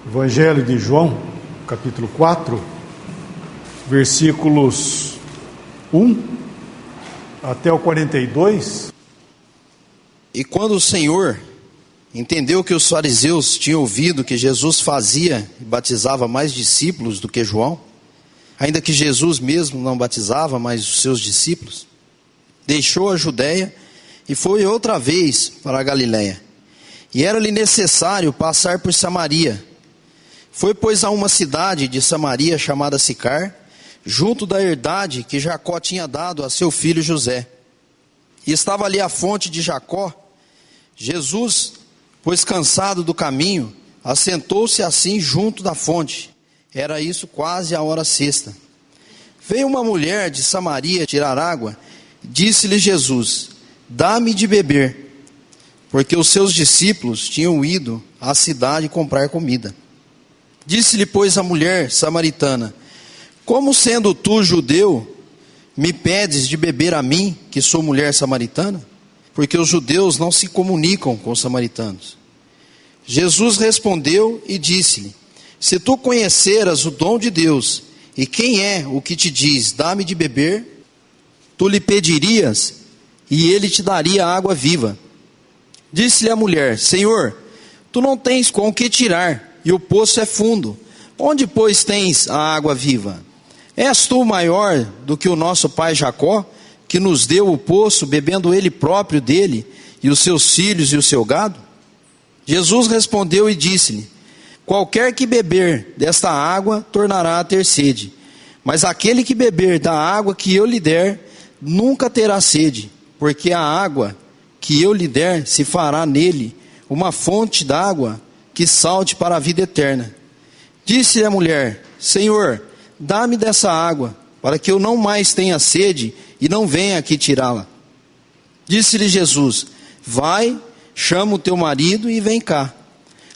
Evangelho de João, capítulo 4, versículos 1 até o 42. E quando o Senhor entendeu que os fariseus tinham ouvido que Jesus fazia e batizava mais discípulos do que João, ainda que Jesus mesmo não batizava, mas os seus discípulos, deixou a Judéia e foi outra vez para a Galiléia. E era-lhe necessário passar por Samaria. Foi, pois, a uma cidade de Samaria chamada Sicar, junto da herdade que Jacó tinha dado a seu filho José. E estava ali a fonte de Jacó. Jesus, pois cansado do caminho, assentou-se assim junto da fonte. Era isso quase a hora sexta. Veio uma mulher de Samaria tirar água. Disse-lhe Jesus: dá-me de beber, porque os seus discípulos tinham ido à cidade comprar comida. Disse-lhe, pois, a mulher samaritana: como sendo tu judeu, me pedes de beber a mim, que sou mulher samaritana? Porque os judeus não se comunicam com os samaritanos. Jesus respondeu e disse-lhe: se tu conheceras o dom de Deus, e quem é o que te diz, dá-me de beber, tu lhe pedirias, e ele te daria água viva. Disse-lhe a mulher: Senhor, tu não tens com o que tirar, e o poço é fundo. Onde, pois, tens a água viva? És tu maior do que o nosso pai Jacó, que nos deu o poço, bebendo ele próprio dele, e os seus filhos e o seu gado? Jesus respondeu e disse-lhe: qualquer que beber desta água tornará a ter sede, mas aquele que beber da água que eu lhe der, nunca terá sede, porque a água que eu lhe der se fará nele uma fonte d'água que salte para a vida eterna. Disse-lhe a mulher: Senhor, dá-me dessa água, para que eu não mais tenha sede e não venha aqui tirá-la. Disse-lhe Jesus: vai, chama o teu marido e vem cá.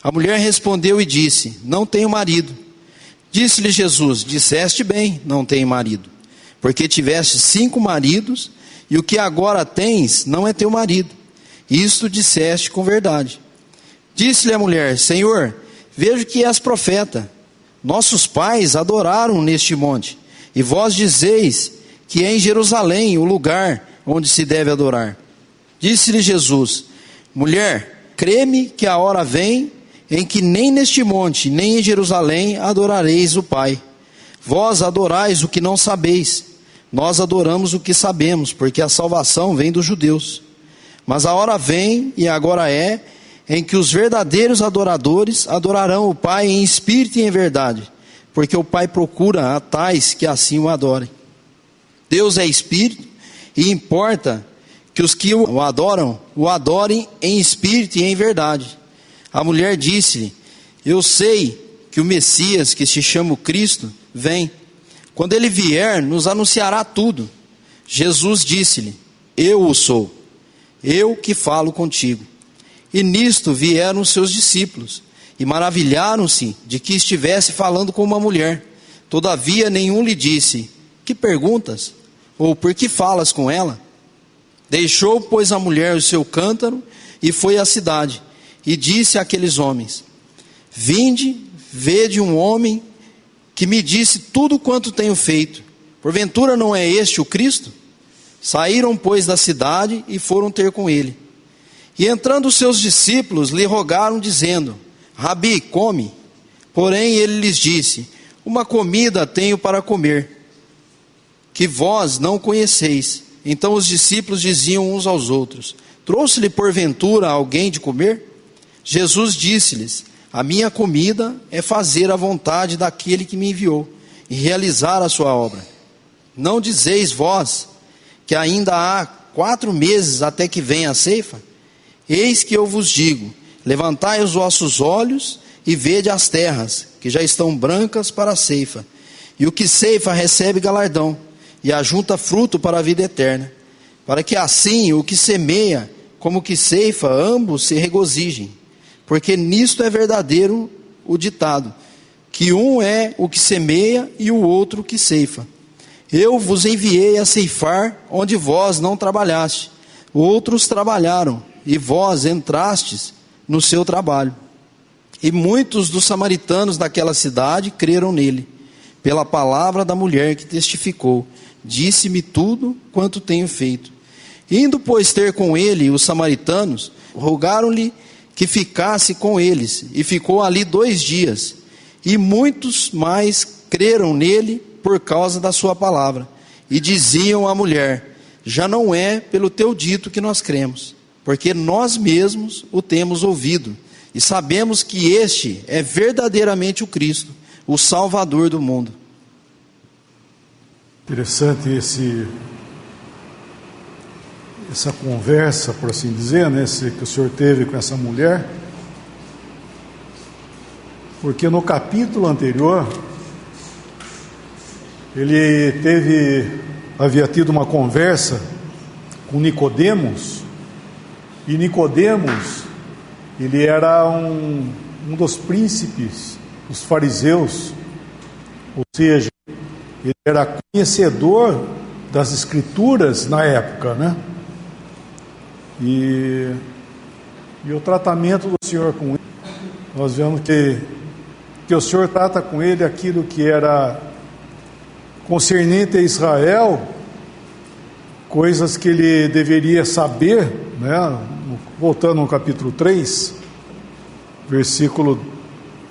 A mulher respondeu e disse: não tenho marido. Disse-lhe Jesus: disseste bem, não tenho marido, porque tiveste 5 maridos, e o que agora tens não é teu marido. Isto disseste com verdade. Disse-lhe a mulher: Senhor, vejo que és profeta. Nossos pais adoraram neste monte, e vós dizeis que é em Jerusalém o lugar onde se deve adorar. Disse-lhe Jesus: mulher, crê-me que a hora vem em que nem neste monte, nem em Jerusalém adorareis o Pai. Vós adorais o que não sabeis, nós adoramos o que sabemos, porque a salvação vem dos judeus. Mas a hora vem, e agora é, em que os verdadeiros adoradores adorarão o Pai em espírito e em verdade, porque o Pai procura a tais que assim o adorem. Deus é espírito, e importa que os que o adorem em espírito e em verdade. A mulher disse-lhe: eu sei que o Messias, que se chama Cristo, vem. Quando ele vier, nos anunciará tudo. Jesus disse-lhe: eu o sou, eu que falo contigo. E nisto vieram os seus discípulos, e maravilharam-se de que estivesse falando com uma mulher. Todavia nenhum lhe disse: que perguntas? Ou por que falas com ela? Deixou, pois, a mulher o seu cântaro, e foi à cidade, e disse àqueles homens: vinde, vede um homem que me disse tudo quanto tenho feito. Porventura não é este o Cristo? Saíram, pois, da cidade e foram ter com ele. E entrando os seus discípulos lhe rogaram, dizendo: Rabi, come. Porém ele lhes disse: uma comida tenho para comer, que vós não conheceis. Então os discípulos diziam uns aos outros: trouxe-lhe porventura alguém de comer? Jesus disse-lhes: a minha comida é fazer a vontade daquele que me enviou, e realizar a sua obra. Não dizeis vós que ainda há 4 meses até que venha a ceifa? Eis que eu vos digo: levantai os vossos olhos e vede as terras, que já estão brancas para a ceifa. E o que ceifa recebe galardão, e ajunta fruto para a vida eterna, para que assim o que semeia como o que ceifa, ambos se regozijem. Porque nisto é verdadeiro o ditado, que um é o que semeia e o outro o que ceifa. Eu vos enviei a ceifar onde vós não trabalhaste. Outros trabalharam, e vós entrastes no seu trabalho. E muitos dos samaritanos daquela cidade creram nele, pela palavra da mulher que testificou: disse-me tudo quanto tenho feito. Indo, pois, ter com ele os samaritanos, rogaram-lhe que ficasse com eles, e ficou ali 2 dias. E muitos mais creram nele por causa da sua palavra. E diziam à mulher: já não é pelo teu dito que nós cremos, porque nós mesmos o temos ouvido, e sabemos que este é verdadeiramente o Cristo, o Salvador do mundo. Interessante essa conversa, por assim dizer, né, que o senhor teve com essa mulher, porque no capítulo anterior havia tido uma conversa com Nicodemos, e Nicodemos, ele era um dos príncipes dos fariseus, ou seja, ele era conhecedor das escrituras na época, né? E o tratamento do Senhor com ele, nós vemos que o Senhor trata com ele aquilo que era concernente a Israel, coisas que ele deveria saber, né? Voltando no capítulo 3, versículo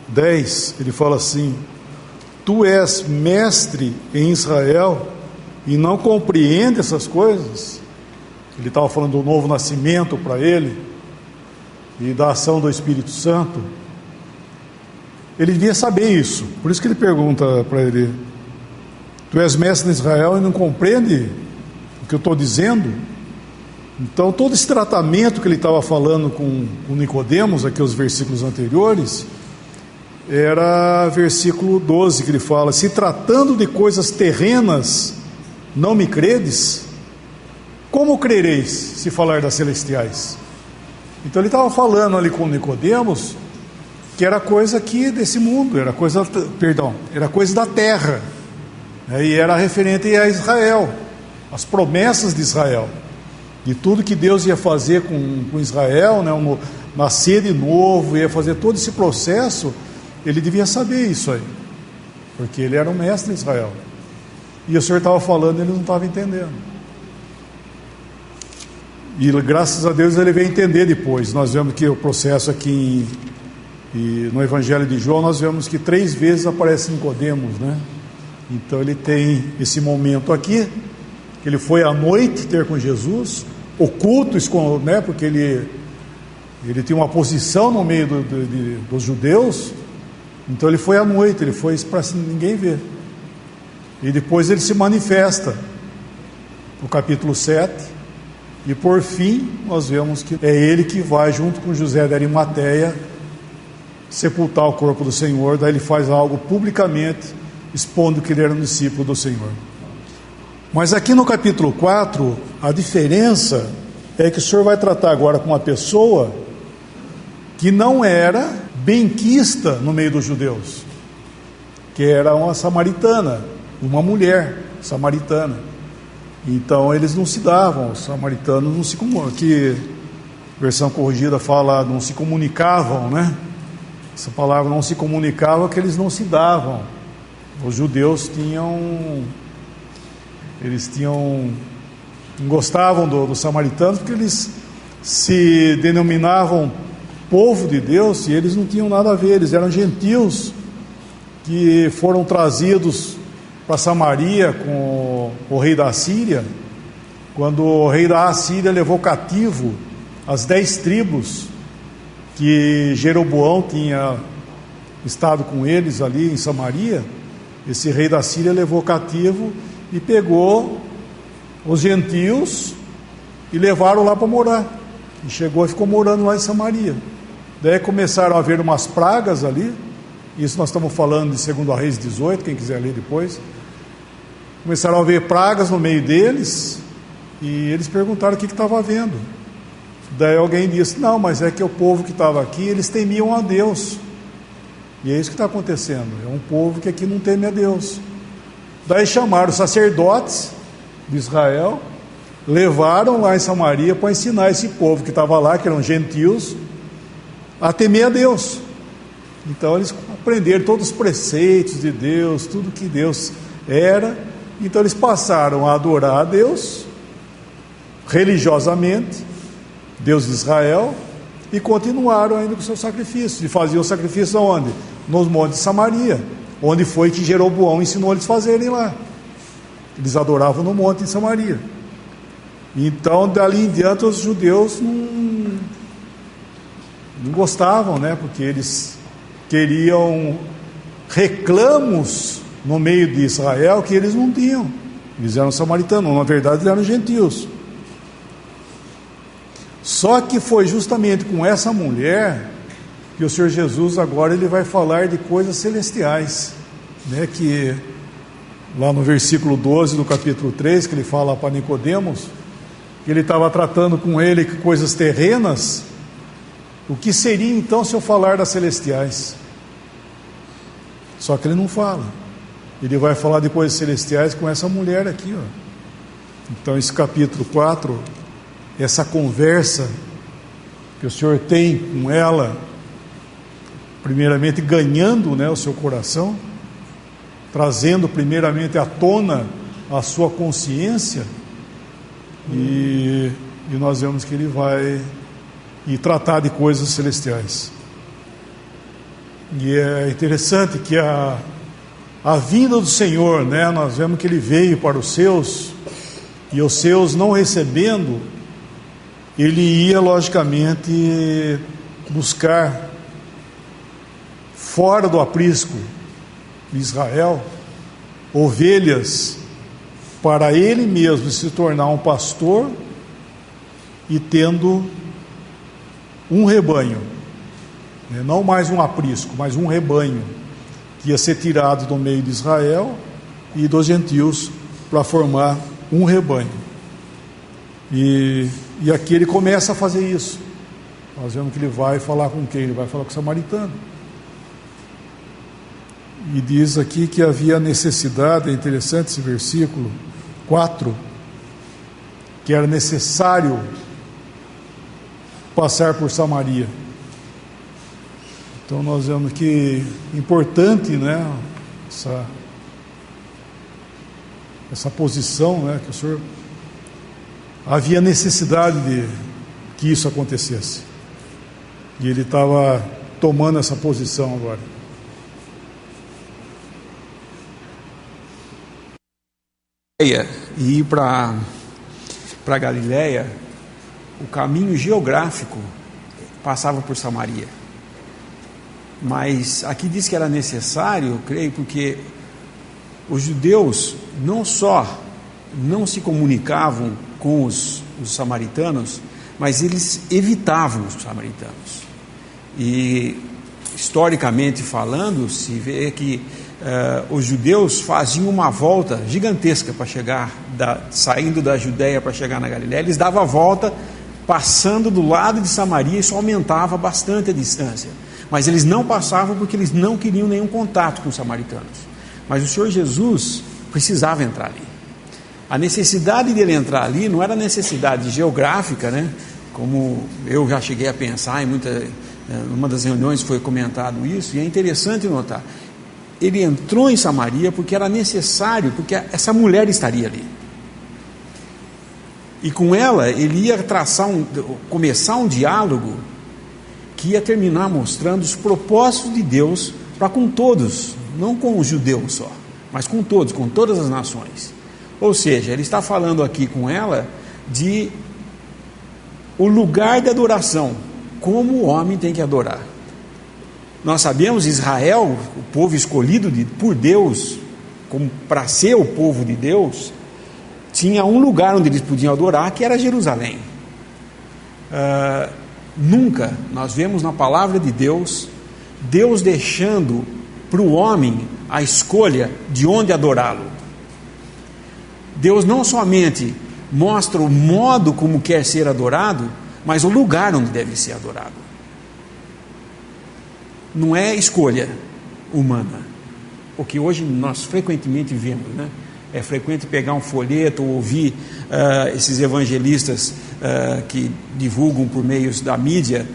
10, ele fala assim: tu és mestre em Israel e não compreende essas coisas? Ele estava falando do novo nascimento para ele e da ação do Espírito Santo. Ele devia saber isso, por isso que ele pergunta para ele: tu és mestre em Israel e não compreende o que eu estou dizendo? Então todo esse tratamento que ele estava falando com Nicodemos, aqui os versículos anteriores, era versículo 12, que ele fala: se tratando de coisas terrenas não me credes, como crereis se falar das celestiais? Então ele estava falando ali com Nicodemos que era coisa aqui desse mundo, era coisa da terra, né? E era referente a Israel, as promessas de Israel, de tudo que Deus ia fazer com Israel, né? Nascer de novo, ia fazer todo esse processo. Ele devia saber isso aí, porque ele era um mestre em Israel, e o Senhor estava falando e ele não estava entendendo. E graças a Deus ele veio entender depois. Nós vemos que o processo aqui no Evangelho de João, nós vemos que 3 vezes aparece Nicodemos, né? Então ele tem esse momento aqui, que ele foi à noite ter com Jesus, oculto, né? Porque ele tinha uma posição no meio dos judeus. Então ele foi à noite, ele foi para ninguém ver. E depois ele se manifesta no capítulo 7. E por fim, nós vemos que é ele que vai, junto com José de Arimateia, sepultar o corpo do Senhor. Daí ele faz algo publicamente, expondo que ele era um discípulo do Senhor. Mas aqui no capítulo 4, a diferença é que o Senhor vai tratar agora com uma pessoa que não era benquista no meio dos judeus, que era uma samaritana, uma mulher samaritana. Então eles não se davam, os samaritanos não se comunicavam, que versão corrigida fala não se comunicavam, né? Essa palavra não se comunicava, que eles não se davam. Os judeus não gostavam dos samaritanos, porque eles se denominavam povo de Deus e eles não tinham nada a ver, eles eram gentios que foram trazidos para Samaria com o rei da Assíria, quando o rei da Assíria levou cativo as 10 tribos que Jeroboão tinha estado com eles ali em Samaria. Esse rei da Síria levou cativo e pegou os gentios e levaram lá para morar, e chegou e ficou morando lá em Samaria. Daí começaram a haver umas pragas ali. Isso nós estamos falando de 2 Reis 18, quem quiser ler depois. Começaram a haver pragas no meio deles, e eles perguntaram o que estava havendo. Daí alguém disse: não, mas é que o povo que estava aqui, eles temiam a Deus. E é isso que está acontecendo, é um povo que aqui não teme a Deus. Daí chamaram os sacerdotes de Israel, levaram lá em Samaria para ensinar esse povo que estava lá, que eram gentios, a temer a Deus. Então eles aprenderam todos os preceitos de Deus, tudo que Deus era. Então eles passaram a adorar a Deus religiosamente, Deus de Israel, e continuaram ainda com o seu sacrifício. E faziam o sacrifício aonde? Nos montes de Samaria, onde foi que Jeroboão ensinou eles a fazerem lá. Eles adoravam no monte de Samaria. Então dali em diante os judeus não gostavam, né? Porque eles queriam reclamos no meio de Israel que eles não tinham. Eles eram samaritanos, na verdade eles eram gentios. Só que foi justamente com essa mulher que o Senhor Jesus agora ele vai falar de coisas celestiais, né? Que lá no versículo 12 do capítulo 3, que ele fala para Nicodemos, que ele estava tratando com ele coisas terrenas. O que seria então se eu falar das celestiais? Só que ele não fala. Ele vai falar de coisas celestiais com essa mulher aqui, ó. Então esse capítulo 4, essa conversa que o Senhor tem com ela, primeiramente ganhando, né, o seu coração, trazendo primeiramente à tona a sua consciência, e nós vemos que ele vai tratar de coisas celestiais. E é interessante que a vinda do Senhor, né, nós vemos que ele veio para os seus, e os seus não recebendo, ele ia logicamente buscar fora do aprisco de Israel ovelhas para ele mesmo se tornar um pastor e tendo um rebanho, né? Não mais um aprisco, mas um rebanho que ia ser tirado do meio de Israel e dos gentios para formar um rebanho. E aqui ele começa a fazer isso. Nós vemos que ele vai falar com quem? Ele vai falar com o samaritano. E diz aqui que havia necessidade, é interessante esse versículo 4, que era necessário passar por Samaria. Então nós vemos que é importante, né, essa posição, né, que o Senhor havia necessidade de que isso acontecesse. E ele estava tomando essa posição agora. E ir para Galiléia, o caminho geográfico passava por Samaria. Mas aqui diz que era necessário, eu creio, porque os judeus não só não se comunicavam com os samaritanos, mas eles evitavam os samaritanos. E historicamente falando, se vê que os judeus faziam uma volta gigantesca para chegar, saindo da Judéia para chegar na Galiléia. Eles davam a volta passando do lado de Samaria, e isso aumentava bastante a distância. Mas eles não passavam porque eles não queriam nenhum contato com os samaritanos. Mas o Senhor Jesus precisava entrar ali. A necessidade dele entrar ali não era necessidade geográfica, né? Como eu já cheguei a pensar, numa das reuniões foi comentado isso, e é interessante notar. Ele entrou em Samaria porque era necessário, porque essa mulher estaria ali. E com ela ele ia começar um diálogo que ia terminar mostrando os propósitos de Deus para com todos, não com os judeus só, mas com todos, com todas as nações. Ou seja, ele está falando aqui com ela de o lugar de adoração, como o homem tem que adorar. Nós sabemos, Israel, o povo escolhido por Deus, como para ser o povo de Deus, tinha um lugar onde eles podiam adorar, que era Jerusalém. Nunca nós vemos na palavra de Deus, Deus deixando para o homem a escolha de onde adorá-lo. Deus não somente mostra o modo como quer ser adorado, mas o lugar onde deve ser adorado. Não é escolha humana, porque hoje nós frequentemente vemos, né? É frequente pegar um folheto ou ouvir esses evangelistas que divulgam por meios da mídia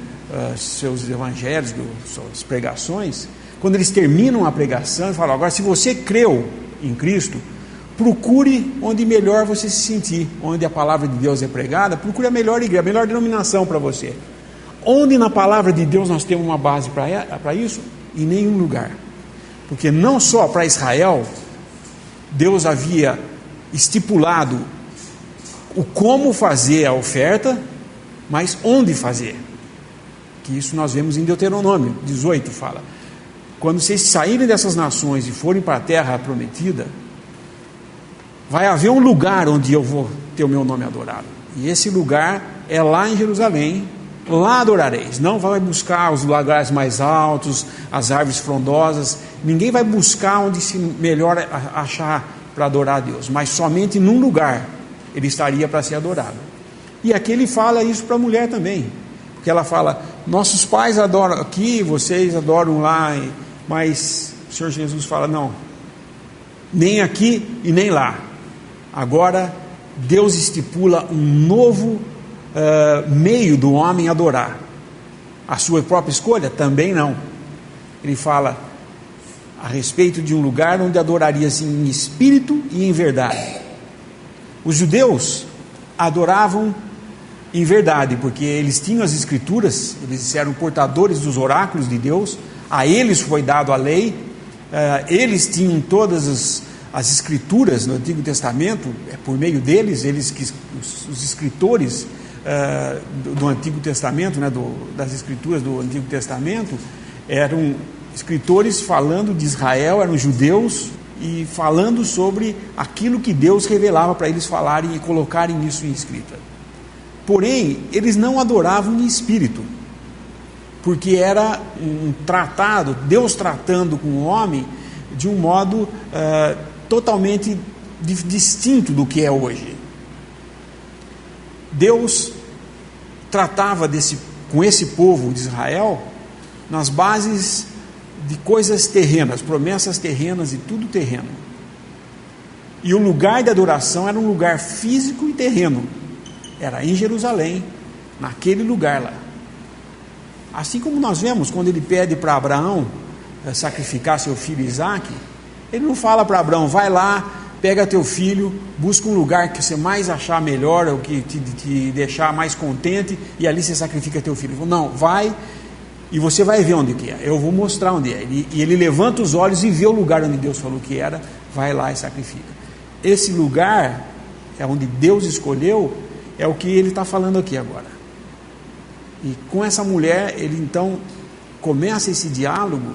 seus evangelhos, suas pregações, quando eles terminam a pregação, eles falam: agora, se você creu em Cristo, procure onde melhor você se sentir, onde a palavra de Deus é pregada, procure a melhor igreja, a melhor denominação para você. Onde na palavra de Deus nós temos uma base para isso? Em nenhum lugar. Porque não só para Israel, Deus havia estipulado o como fazer a oferta, mas onde fazer. Que isso nós vemos em Deuteronômio 18, fala: quando vocês saírem dessas nações e forem para a terra prometida, vai haver um lugar onde eu vou ter o meu nome adorado. E esse lugar é lá em Jerusalém. Lá adorareis. Não vai buscar os lugares mais altos, as árvores frondosas. Ninguém vai buscar onde se melhor achar para adorar a Deus, mas somente num lugar ele estaria para ser adorado. E aqui ele fala isso para a mulher também, porque ela fala: nossos pais adoram aqui, vocês adoram lá, mas o Senhor Jesus fala: não, nem aqui e nem lá. Agora Deus estipula um novo meio do homem adorar. A sua própria escolha? Também não. Ele fala a respeito de um lugar onde adoraria-se em espírito e em verdade. Os judeus adoravam em verdade, porque eles tinham as escrituras, eles eram portadores dos oráculos de Deus, a eles foi dado a lei, eles tinham todas as escrituras no Antigo Testamento, por meio deles, os escritores do Antigo Testamento, né, das escrituras do Antigo Testamento, eram escritores falando de Israel, eram judeus, e falando sobre aquilo que Deus revelava para eles falarem e colocarem isso em escrita. Porém, eles não adoravam em espírito, porque era um tratado, Deus tratando com o homem de um modo totalmente distinto do que é hoje. Deus tratava com esse povo de Israel nas bases de coisas terrenas, promessas terrenas e tudo terreno. E o lugar de adoração era um lugar físico e terreno. Era em Jerusalém, naquele lugar lá. Assim como nós vemos quando ele pede para Abraão sacrificar seu filho Isaque, ele não fala para Abraão: vai lá, pega teu filho, busca um lugar que você mais achar melhor, ou que te deixar mais contente, e ali você sacrifica teu filho. Ele falou: não, vai e você vai ver onde que é, eu vou mostrar onde é. E ele levanta os olhos e vê o lugar onde Deus falou que era, vai lá e sacrifica. Esse lugar é onde Deus escolheu, é o que ele está falando aqui agora. E com essa mulher, ele então começa esse diálogo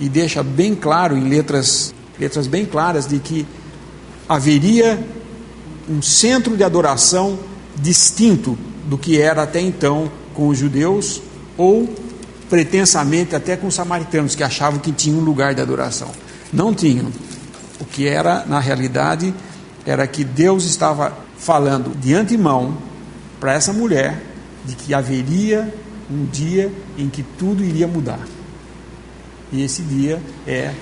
e deixa bem claro, em letras bem claras, de que haveria um centro de adoração distinto do que era até então com os judeus, ou pretensamente até com os samaritanos, que achavam que tinham um lugar de adoração. Não tinham. O que era, na realidade, era que Deus estava falando de antemão para essa mulher de que haveria um dia em que tudo iria mudar. E esse dia é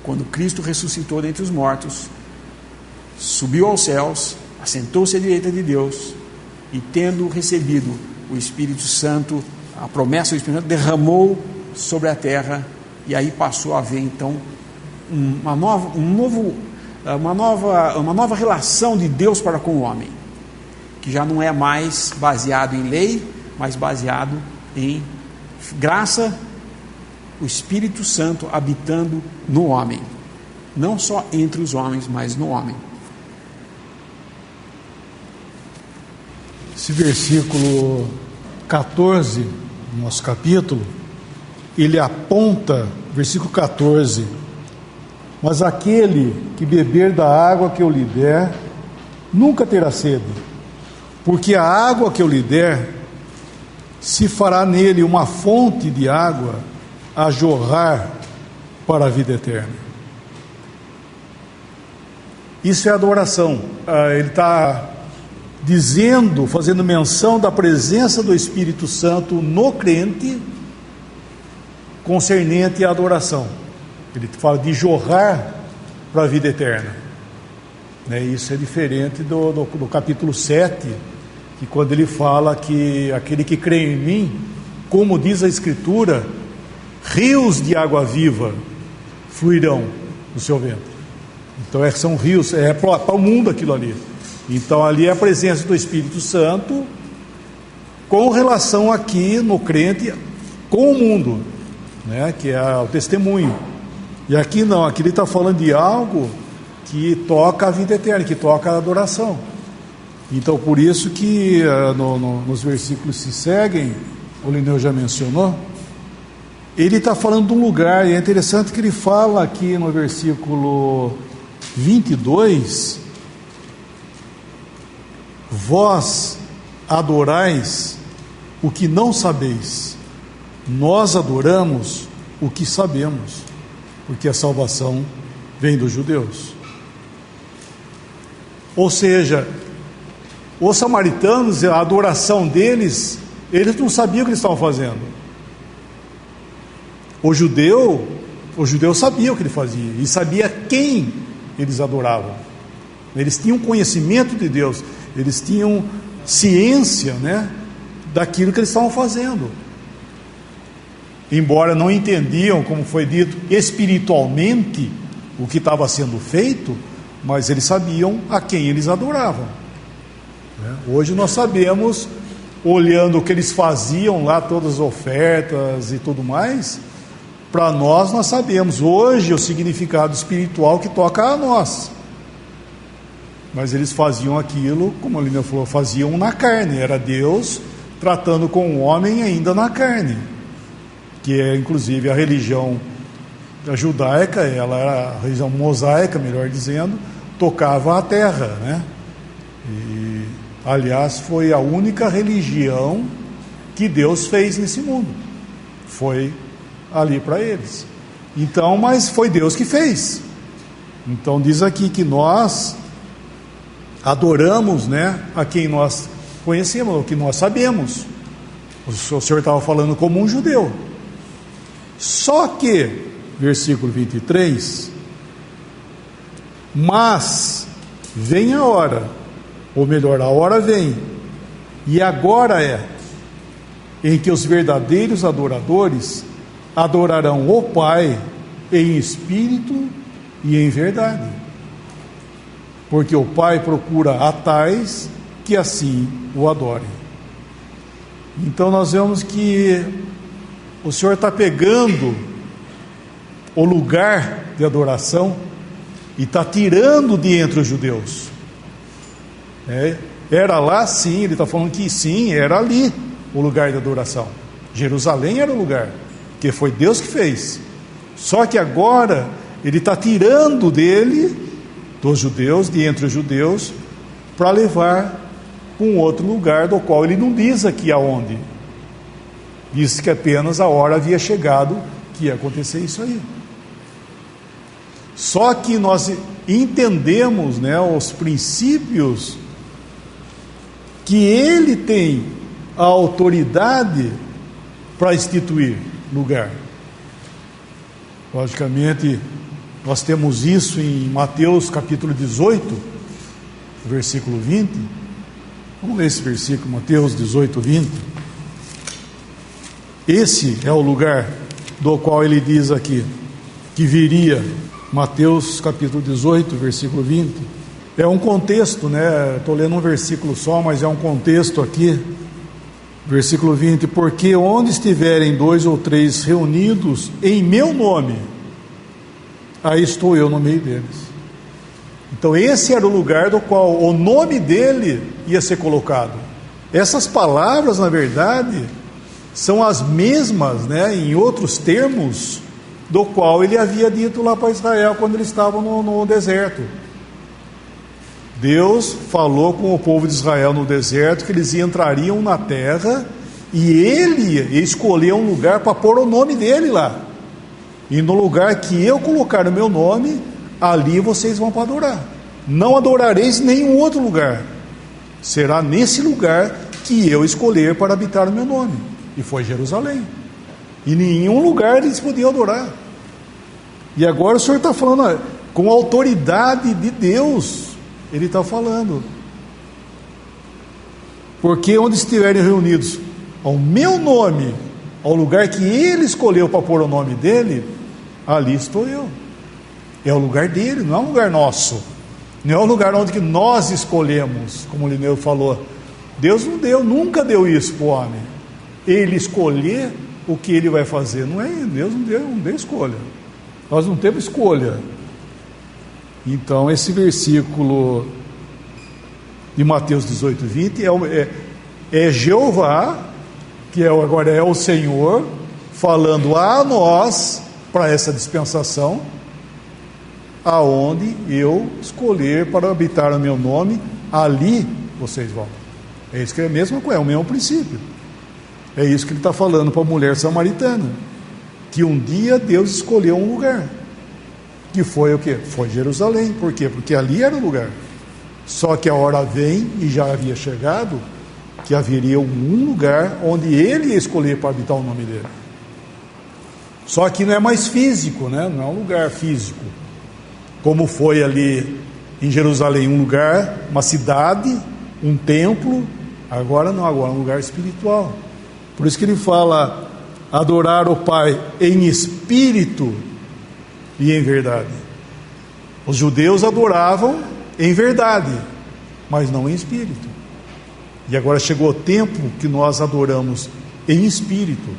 quando Cristo ressuscitou dentre os mortos, subiu aos céus, assentou-se à direita de Deus, e tendo recebido o Espírito Santo, a promessa do Espírito Santo, derramou sobre a terra, e aí passou a haver então uma nova relação de Deus para com o homem, que já não é mais baseado em lei, mas baseado em graça, o Espírito Santo habitando no homem, não só entre os homens, mas no homem. Esse versículo 14 do nosso capítulo, ele aponta, versículo 14: mas aquele que beber da água que eu lhe der, nunca terá sede, porque a água que eu lhe der, se fará nele uma fonte de água a jorrar para a vida eterna. Isso é adoração. Ele está dizendo, fazendo menção da presença do Espírito Santo no crente, concernente à adoração. Ele fala de jorrar para a vida eterna. Isso é diferente do capítulo 7, que quando ele fala que aquele que crê em mim, como diz a Escritura, rios de água viva fluirão do seu ventre. Então são rios, para o mundo aquilo ali. Então ali é a presença do Espírito Santo com relação aqui no crente com o mundo, né, que é o testemunho. E aqui não, aqui ele está falando de algo que toca a vida eterna, que toca a adoração. Então por isso que nos versículos que seguem, o Lineu já mencionou, ele está falando de um lugar, e é interessante que ele fala aqui no versículo 22, vós adorais o que não sabeis, nós adoramos o que sabemos, porque a salvação vem dos judeus. Ou seja, os samaritanos, a adoração deles, eles não sabiam o que eles estavam fazendo. O judeu sabia o que ele fazia, e sabia quem eles adoravam. Eles tinham conhecimento de Deus, eles tinham ciência, né, daquilo que eles estavam fazendo. Embora não entendiam, como foi dito, espiritualmente o que estava sendo feito, mas eles sabiam a quem eles adoravam. Hoje nós sabemos, olhando o que eles faziam lá, todas as ofertas e tudo mais, para nós sabemos hoje o significado espiritual que toca a nós. Mas eles faziam aquilo, como a Lina falou, faziam na carne, era Deus tratando com o homem ainda na carne, que é inclusive a religião judaica, ela era a religião mosaica, melhor dizendo, tocava a terra, né? E, aliás, foi a única religião que Deus fez nesse mundo, foi ali para eles. Então, mas foi Deus que fez. Então diz aqui que nós adoramos, né, a quem nós conhecemos, o que nós sabemos. O Senhor estava falando como um judeu. Só que, versículo 23, mas vem a hora, ou melhor, a hora vem, e agora é, em que os verdadeiros adoradores adorarão o Pai em espírito e em verdade, porque o Pai procura a tais que assim o adorem. Então nós vemos que o Senhor está pegando o lugar de adoração e está tirando de entre os judeus. Era lá sim, ele está falando que sim, era ali o lugar de adoração. Jerusalém era o lugar, que foi Deus que fez. Só que agora ele está tirando dele, dos judeus, de entre os judeus, para levar para um outro lugar, do qual ele não diz aqui aonde. Diz que apenas a hora havia chegado que ia acontecer isso aí. Só que nós entendemos, né, os princípios que ele tem a autoridade para instituir lugar. Logicamente, nós temos isso em Mateus capítulo 18, versículo 20. Vamos ler esse versículo, Mateus 18, 20. Esse é o lugar do qual ele diz aqui que viria. Mateus capítulo 18, versículo 20. É um contexto, né? Estou lendo um versículo só, mas é um contexto aqui. Versículo 20: porque onde estiverem 2 ou 3 reunidos em meu nome, aí estou eu no meio deles. Então esse era o lugar do qual o nome dele ia ser colocado. Essas palavras, na verdade, são as mesmas, né, em outros termos, do qual ele havia dito lá para Israel quando eles estavam no deserto. Deus falou com o povo de Israel no deserto que eles entrariam na terra e ele escolheu um lugar para pôr o nome dele lá. E no lugar que eu colocar o meu nome, ali vocês vão para adorar. Não adorareis em nenhum outro lugar. Será nesse lugar que eu escolher para habitar o meu nome. E foi Jerusalém. E nenhum lugar eles podiam adorar. E agora o Senhor está falando com a autoridade de Deus. Ele está falando. Porque onde estiverem reunidos ao meu nome, ao lugar que ele escolheu para pôr o nome dele, ali estou eu. É o lugar dele, não é um lugar nosso. Não é o lugar onde que nós escolhemos, como o Lineu falou. Deus não deu, nunca deu isso para o homem. Ele escolher o que ele vai fazer. Não é, Deus não deu escolha. Nós não temos escolha. Então esse versículo de Mateus 18, 20 é Jeová, que agora é o Senhor, falando a nós, para essa dispensação, aonde eu escolher para habitar o meu nome, ali vocês vão. É isso que é a mesma coisa, é o mesmo princípio. É isso que ele está falando para a mulher samaritana, que um dia Deus escolheu um lugar, que foi o quê? Foi Jerusalém. Por quê? Porque ali era o lugar. Só que a hora vem, e já havia chegado, que haveria um lugar onde ele ia escolher para habitar o nome dele. Só que não é mais físico, né? Não é um lugar físico, como foi ali em Jerusalém, um lugar, uma cidade, um templo. Agora não, agora é um lugar espiritual. Por isso que ele fala, adorar o Pai em espírito e em verdade. Os judeus adoravam em verdade, mas não em espírito. E agora chegou o tempo que nós adoramos em espírito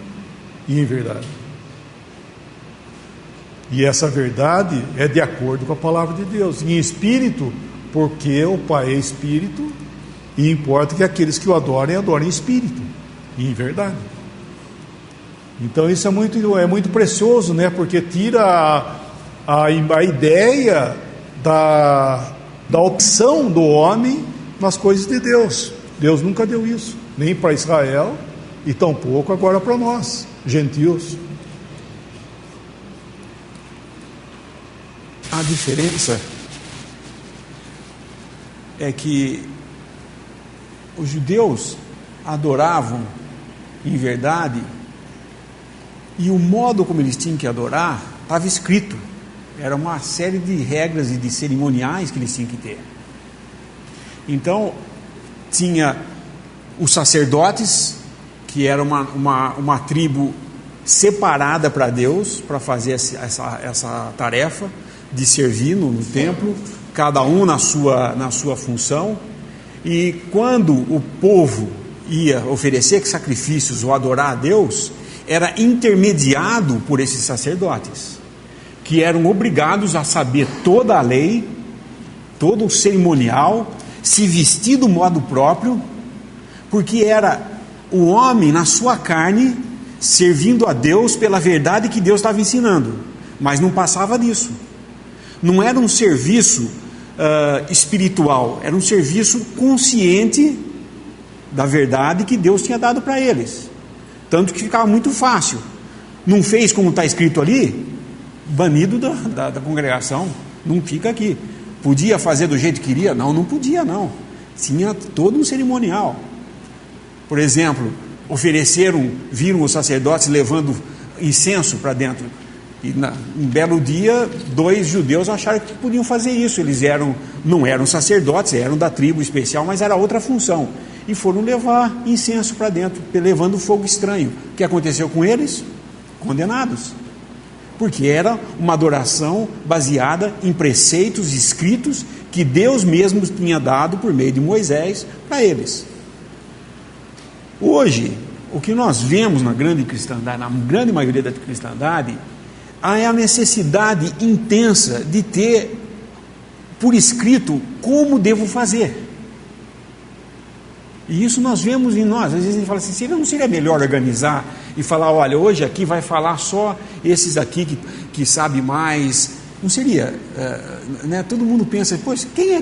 e em verdade. E essa verdade é de acordo com a palavra de Deus. Em espírito, porque o Pai é espírito, e importa que aqueles que o adorem em espírito e em verdade. Então isso é muito precioso, né? Porque tira a ideia da opção do homem nas coisas de Deus. Deus nunca deu isso, nem para Israel, e tampouco agora para nós, gentios. A diferença é que os judeus adoravam em verdade, e o modo como eles tinham que adorar estava escrito. Era uma série de regras e de cerimoniais que eles tinham que ter. Então, tinha os sacerdotes, que era uma tribo separada para Deus, para fazer essa tarefa de servir no templo, cada um na sua função. E quando o povo ia oferecer sacrifícios ou adorar a Deus, era intermediado por esses sacerdotes, que eram obrigados a saber toda a lei, todo o cerimonial, se vestir do modo próprio, porque era o homem na sua carne, servindo a Deus pela verdade que Deus estava ensinando, mas não passava disso. Não era um serviço espiritual, era um serviço consciente da verdade que Deus tinha dado para eles. Tanto que ficava muito fácil. Não fez como está escrito ali, banido da congregação, não fica aqui. Podia fazer do jeito que queria? Não podia não. Tinha todo um cerimonial. Por exemplo, viram os sacerdotes levando incenso para dentro. E um belo dia, 2 judeus acharam que podiam fazer isso. Eles não eram sacerdotes, eram da tribo especial, mas era outra função. E foram levar incenso para dentro, levando fogo estranho. O que aconteceu com eles? Condenados. Porque era uma adoração baseada em preceitos escritos que Deus mesmo tinha dado por meio de Moisés para eles. Hoje, o que nós vemos na grande cristandade, na grande maioria da cristandade, é a necessidade intensa de ter por escrito como devo fazer. E isso nós vemos em nós. Às vezes a gente fala assim, não seria melhor organizar e falar, olha, hoje aqui vai falar só esses aqui que sabe mais. Não seria, né? Todo mundo pensa, pois, quem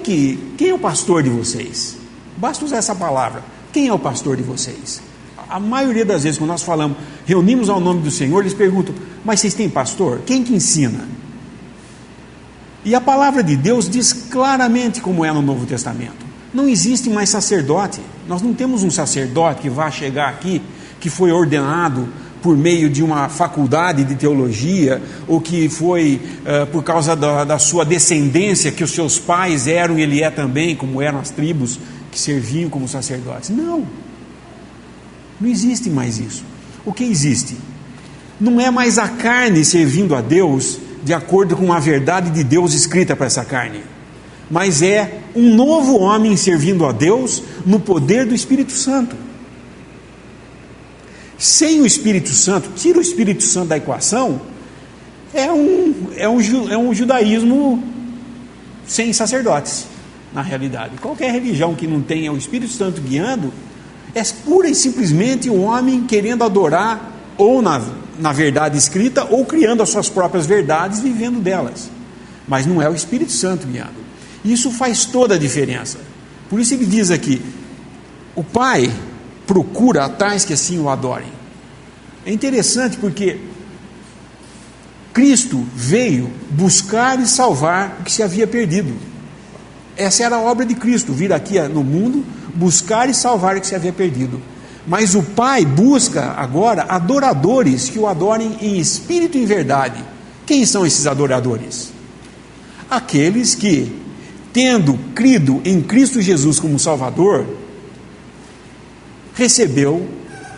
é o pastor de vocês? Basta usar essa palavra. Quem é o pastor de vocês? A maioria das vezes, quando nós falamos, reunimos ao nome do Senhor, eles perguntam, mas vocês têm pastor? Quem que ensina? E a palavra de Deus diz claramente como é no Novo Testamento. Não existe mais sacerdote. Nós não temos um sacerdote que vai chegar aqui, que foi ordenado por meio de uma faculdade de teologia, ou que foi por causa da sua descendência, que os seus pais eram e ele é também, como eram as tribos que serviam como sacerdotes. Não existe mais isso. O que existe? Não é mais a carne servindo a Deus de acordo com a verdade de Deus escrita para essa carne, mas é um novo homem servindo a Deus no poder do Espírito Santo. Sem o Espírito Santo, tira o Espírito Santo da equação, é um judaísmo sem sacerdotes, na realidade. Qualquer religião que não tenha o Espírito Santo guiando, é pura e simplesmente o homem querendo adorar ou na verdade escrita, ou criando as suas próprias verdades, vivendo delas. Mas não é o Espírito Santo guiando. Isso faz toda a diferença. Por isso ele diz aqui, o Pai procura a tais que assim o adorem. É interessante porque Cristo veio buscar e salvar o que se havia perdido. Essa era a obra de Cristo, vir aqui no mundo, buscar e salvar o que se havia perdido. Mas o Pai busca agora adoradores que o adorem em espírito e em verdade. Quem são esses adoradores? Aqueles que, tendo crido em Cristo Jesus como Salvador, recebeu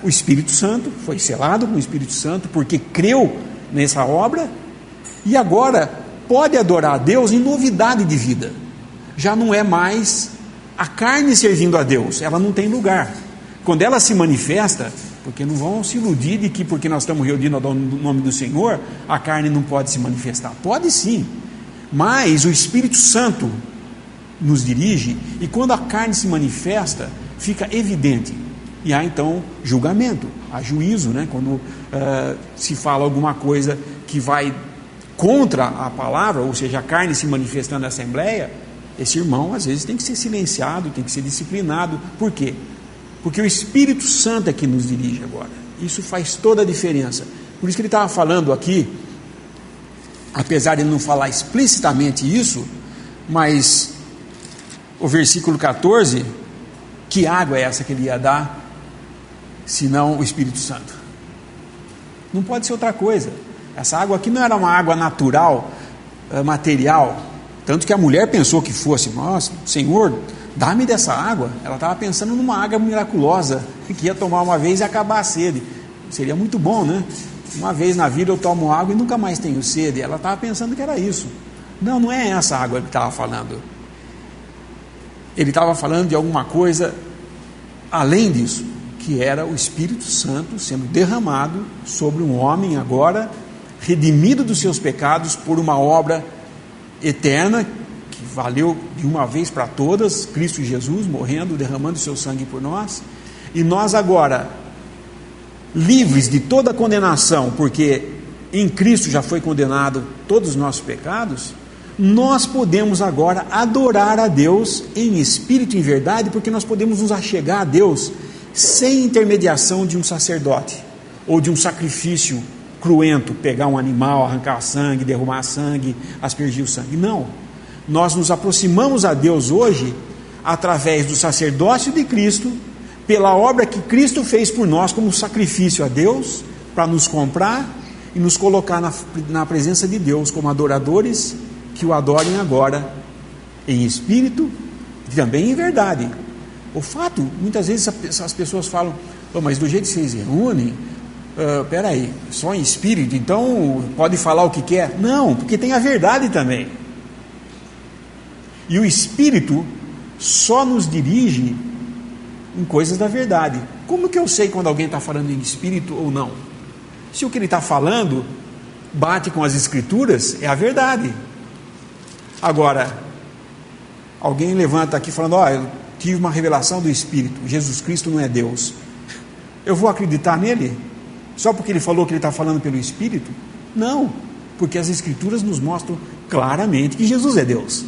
o Espírito Santo, foi selado com o Espírito Santo, porque creu nessa obra, e agora pode adorar a Deus em novidade de vida. Já não é mais a carne servindo a Deus, ela não tem lugar. Quando ela se manifesta, porque não vão se iludir de que porque nós estamos reunidos no nome do Senhor, a carne não pode se manifestar. Pode sim, mas o Espírito Santo nos dirige, e quando a carne se manifesta, fica evidente. E há então julgamento, há juízo, né? Quando se fala alguma coisa que vai contra a palavra, ou seja, a carne se manifestando na assembleia, esse irmão às vezes tem que ser silenciado, tem que ser disciplinado. Por quê? Porque o Espírito Santo é que nos dirige agora. Isso faz toda a diferença. Por isso que ele estava falando aqui, apesar de não falar explicitamente isso, mas o versículo 14, que água é essa que ele ia dar, senão o Espírito Santo? Não pode ser outra coisa. Essa água aqui não era uma água natural, material, tanto que a mulher pensou que fosse. Nossa, Senhor, dá-me dessa água. Ela estava pensando numa água miraculosa, que ia tomar uma vez e acabar a sede. Seria muito bom, né? Uma vez na vida eu tomo água e nunca mais tenho sede. Ela estava pensando que era isso. Não, não é essa água que ele estava falando. Ele estava falando de alguma coisa além disso, que era o Espírito Santo sendo derramado sobre um homem agora, redimido dos seus pecados por uma obra eterna, que valeu de uma vez para todas, Cristo Jesus morrendo, derramando o seu sangue por nós, e nós agora, livres de toda condenação, porque em Cristo já foi condenado todos os nossos pecados, nós podemos agora adorar a Deus em espírito e em verdade, porque nós podemos nos achegar a Deus sem intermediação de um sacerdote, ou de um sacrifício cruento, pegar um animal, arrancar sangue, derramar sangue, aspergir o sangue. Não, nós nos aproximamos a Deus hoje através do sacerdócio de Cristo, pela obra que Cristo fez por nós como sacrifício a Deus, para nos comprar e nos colocar na presença de Deus como adoradores que o adorem agora em espírito e também em verdade. O fato, muitas vezes as pessoas falam, oh, mas do jeito que vocês se reúnem, peraí, só em espírito, então pode falar o que quer? Não, porque tem a verdade também. E o Espírito só nos dirige em coisas da verdade. Como que eu sei quando alguém está falando em espírito ou não? Se o que ele está falando bate com as Escrituras, é a verdade. Agora, alguém levanta aqui falando, eu tive uma revelação do Espírito, Jesus Cristo não é Deus. Eu vou acreditar nele? Só porque ele falou que ele está falando pelo Espírito? Não, porque as Escrituras nos mostram claramente que Jesus é Deus.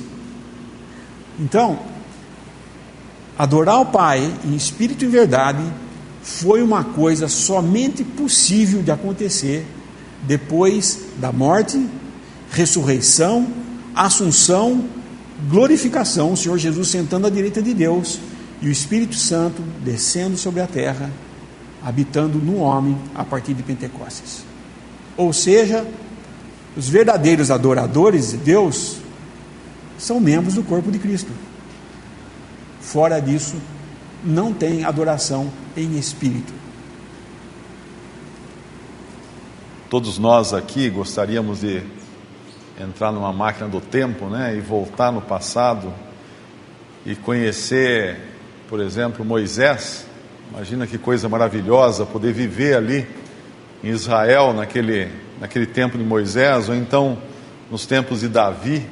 Então, adorar o Pai em espírito e verdade foi uma coisa somente possível de acontecer depois da morte, ressurreição, assunção, glorificação, o Senhor Jesus sentando à direita de Deus e o Espírito Santo descendo sobre a terra, habitando no homem a partir de Pentecostes. Ou seja, os verdadeiros adoradores de Deus são membros do corpo de Cristo. Fora disso, não tem adoração em espírito. Todos nós aqui gostaríamos de entrar numa máquina do tempo, né, e voltar no passado e conhecer, por exemplo, Moisés. Imagina que coisa maravilhosa poder viver ali em Israel naquele tempo de Moisés, ou então nos tempos de Davi,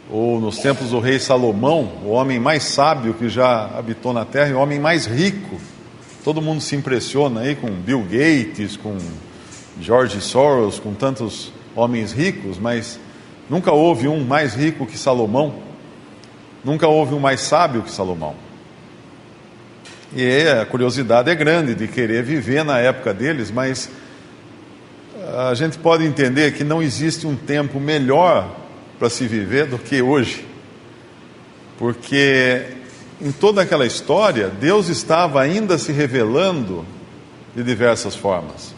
ou nos tempos do rei Salomão, o homem mais sábio que já habitou na terra e o homem mais rico. Todo mundo se impressiona aí com Bill Gates, com George Soros, com tantos homens ricos, mas nunca houve um mais rico que Salomão, nunca houve um mais sábio que Salomão. E a curiosidade é grande de querer viver na época deles, mas a gente pode entender que não existe um tempo melhor para se viver do que hoje, porque em toda aquela história Deus estava ainda se revelando de diversas formas.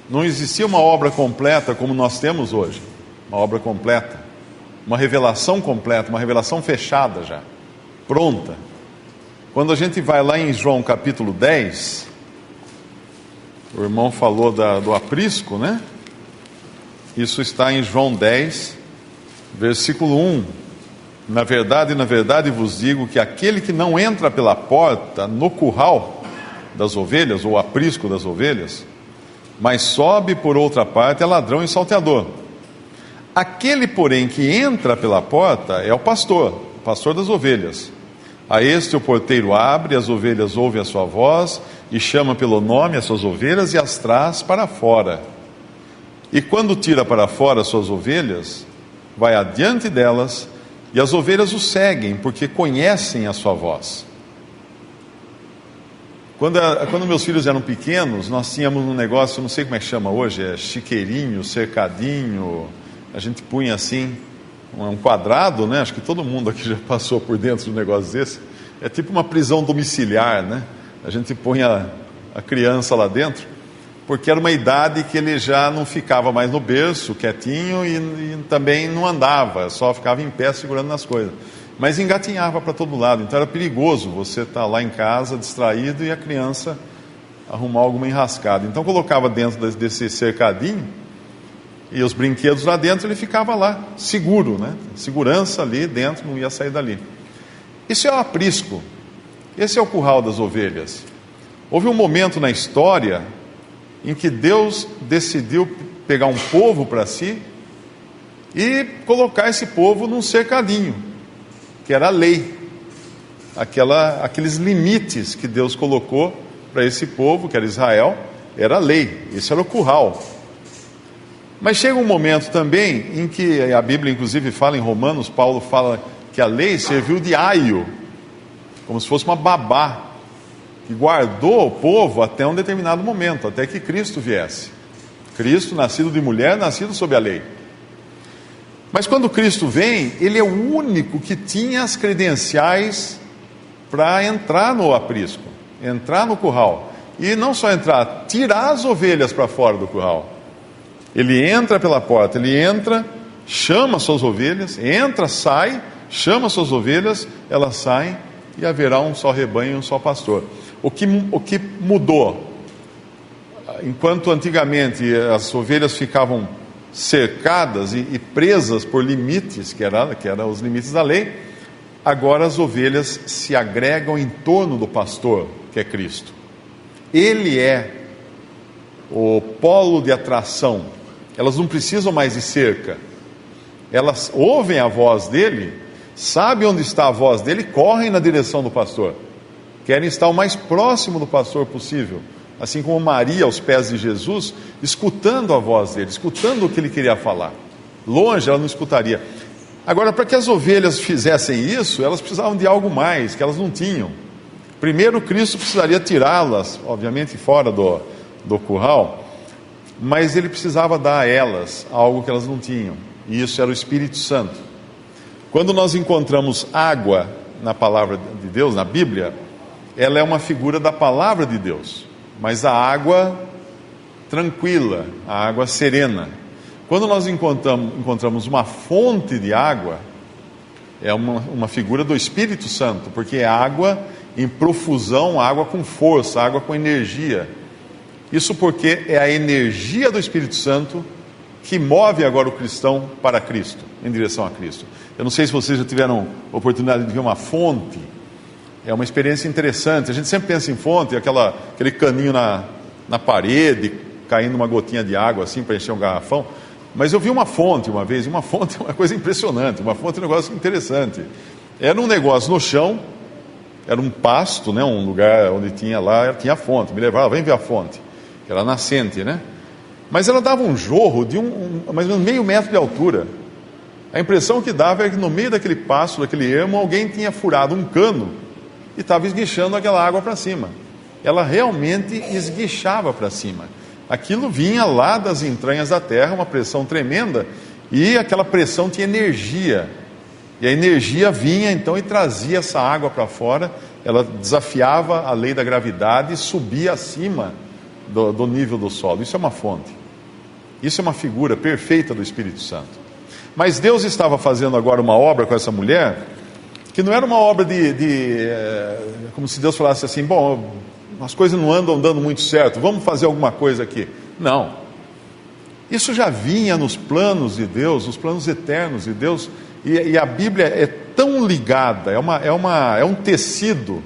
Não existia uma obra completa como nós temos hoje, uma obra completa, uma revelação completa, uma revelação fechada já, pronta. Quando a gente vai lá em João capítulo 10, o irmão falou do aprisco, né? Isso está em João 10, versículo 1. Na verdade vos digo que aquele que não entra pela porta no curral das ovelhas, ou aprisco das ovelhas, mas sobe por outra parte, é ladrão e salteador. Aquele, porém, que entra pela porta é o pastor das ovelhas. A este o porteiro abre, as ovelhas ouvem a sua voz, e chama pelo nome as suas ovelhas e as traz para fora. E quando tira para fora as suas ovelhas, vai adiante delas, e as ovelhas o seguem, porque conhecem a sua voz. Quando meus filhos eram pequenos, nós tínhamos um negócio, não sei como é que chama hoje, é chiqueirinho, cercadinho, a gente punha assim, um quadrado, né? Acho que todo mundo aqui já passou por dentro de um negócio desse. É tipo uma prisão domiciliar, né? A gente punha a criança lá dentro, porque era uma idade que ele já não ficava mais no berço, quietinho, e também não andava, só ficava em pé segurando nas coisas. Mas engatinhava para todo lado, então era perigoso você estar lá em casa distraído e a criança arrumar alguma enrascada. Então colocava dentro desse cercadinho e os brinquedos lá dentro, ele ficava lá, seguro, né? Segurança ali dentro, não ia sair dali. Isso é o aprisco, esse é o curral das ovelhas. Houve um momento na história em que Deus decidiu pegar um povo para si e colocar esse povo num cercadinho, que era a lei, aqueles limites que Deus colocou para esse povo, que era Israel, era a lei, esse era o curral. Mas chega um momento também em que a Bíblia inclusive fala em Romanos, Paulo fala que a lei serviu de aio, como se fosse uma babá, que guardou o povo até um determinado momento, até que Cristo viesse. Cristo, nascido de mulher, nascido sob a lei. Mas quando Cristo vem, ele é o único que tinha as credenciais para entrar no aprisco, entrar no curral. E não só entrar, tirar as ovelhas para fora do curral. Ele entra pela porta, ele entra, chama suas ovelhas, entra, sai, chama suas ovelhas, elas saem e haverá um só rebanho e um só pastor. O que mudou? Enquanto antigamente as ovelhas ficavam cercadas e presas por limites, que eram os limites da lei, agora as ovelhas se agregam em torno do pastor, que é Cristo. Ele é o polo de atração. Elas não precisam mais de cerca. Elas ouvem a voz dele, sabem onde está a voz dele e correm na direção do pastor. Querem estar o mais próximo do pastor possível. Assim como Maria aos pés de Jesus, escutando a voz dele, escutando o que ele queria falar. Longe ela não escutaria. Agora, para que as ovelhas fizessem isso, elas precisavam de algo mais, que elas não tinham. Primeiro, Cristo precisaria tirá-las, obviamente, fora do curral, mas ele precisava dar a elas algo que elas não tinham, e isso era o Espírito Santo. Quando nós encontramos água na palavra de Deus, na Bíblia, ela é uma figura da palavra de Deus, mas a água tranquila, a água serena. Quando nós encontramos uma fonte de água, é uma figura do Espírito Santo, porque é água em profusão, água com força, água com energia. Isso porque é a energia do Espírito Santo que move agora o cristão para Cristo, em direção a Cristo. Eu não sei se vocês já tiveram oportunidade de ver uma fonte. É uma experiência interessante. A gente sempre pensa em fonte, aquele caninho na parede, caindo uma gotinha de água assim para encher um garrafão. Mas eu vi uma fonte uma vez, e uma fonte é uma coisa impressionante, uma fonte é um negócio interessante. Era um negócio no chão, era um pasto, né, um lugar onde tinha a fonte. Me levava, vem ver a fonte. Era nascente, né? Mas ela dava um jorro de mais ou menos meio metro de altura. A impressão que dava é que no meio daquele pasto, daquele ermo, alguém tinha furado um cano e estava esguichando aquela água para cima. Ela realmente esguichava para cima. Aquilo vinha lá das entranhas da terra, uma pressão tremenda, e aquela pressão tinha energia. E a energia vinha então e trazia essa água para fora, ela desafiava a lei da gravidade e subia acima do nível do solo. Isso é uma fonte. Isso é uma figura perfeita do Espírito Santo. Mas Deus estava fazendo agora uma obra com essa mulher, que não era uma obra como se Deus falasse assim, bom, as coisas não andam dando muito certo, vamos fazer alguma coisa aqui. Não. Isso já vinha nos planos de Deus, nos planos eternos de Deus, e a Bíblia é tão ligada, é um tecido.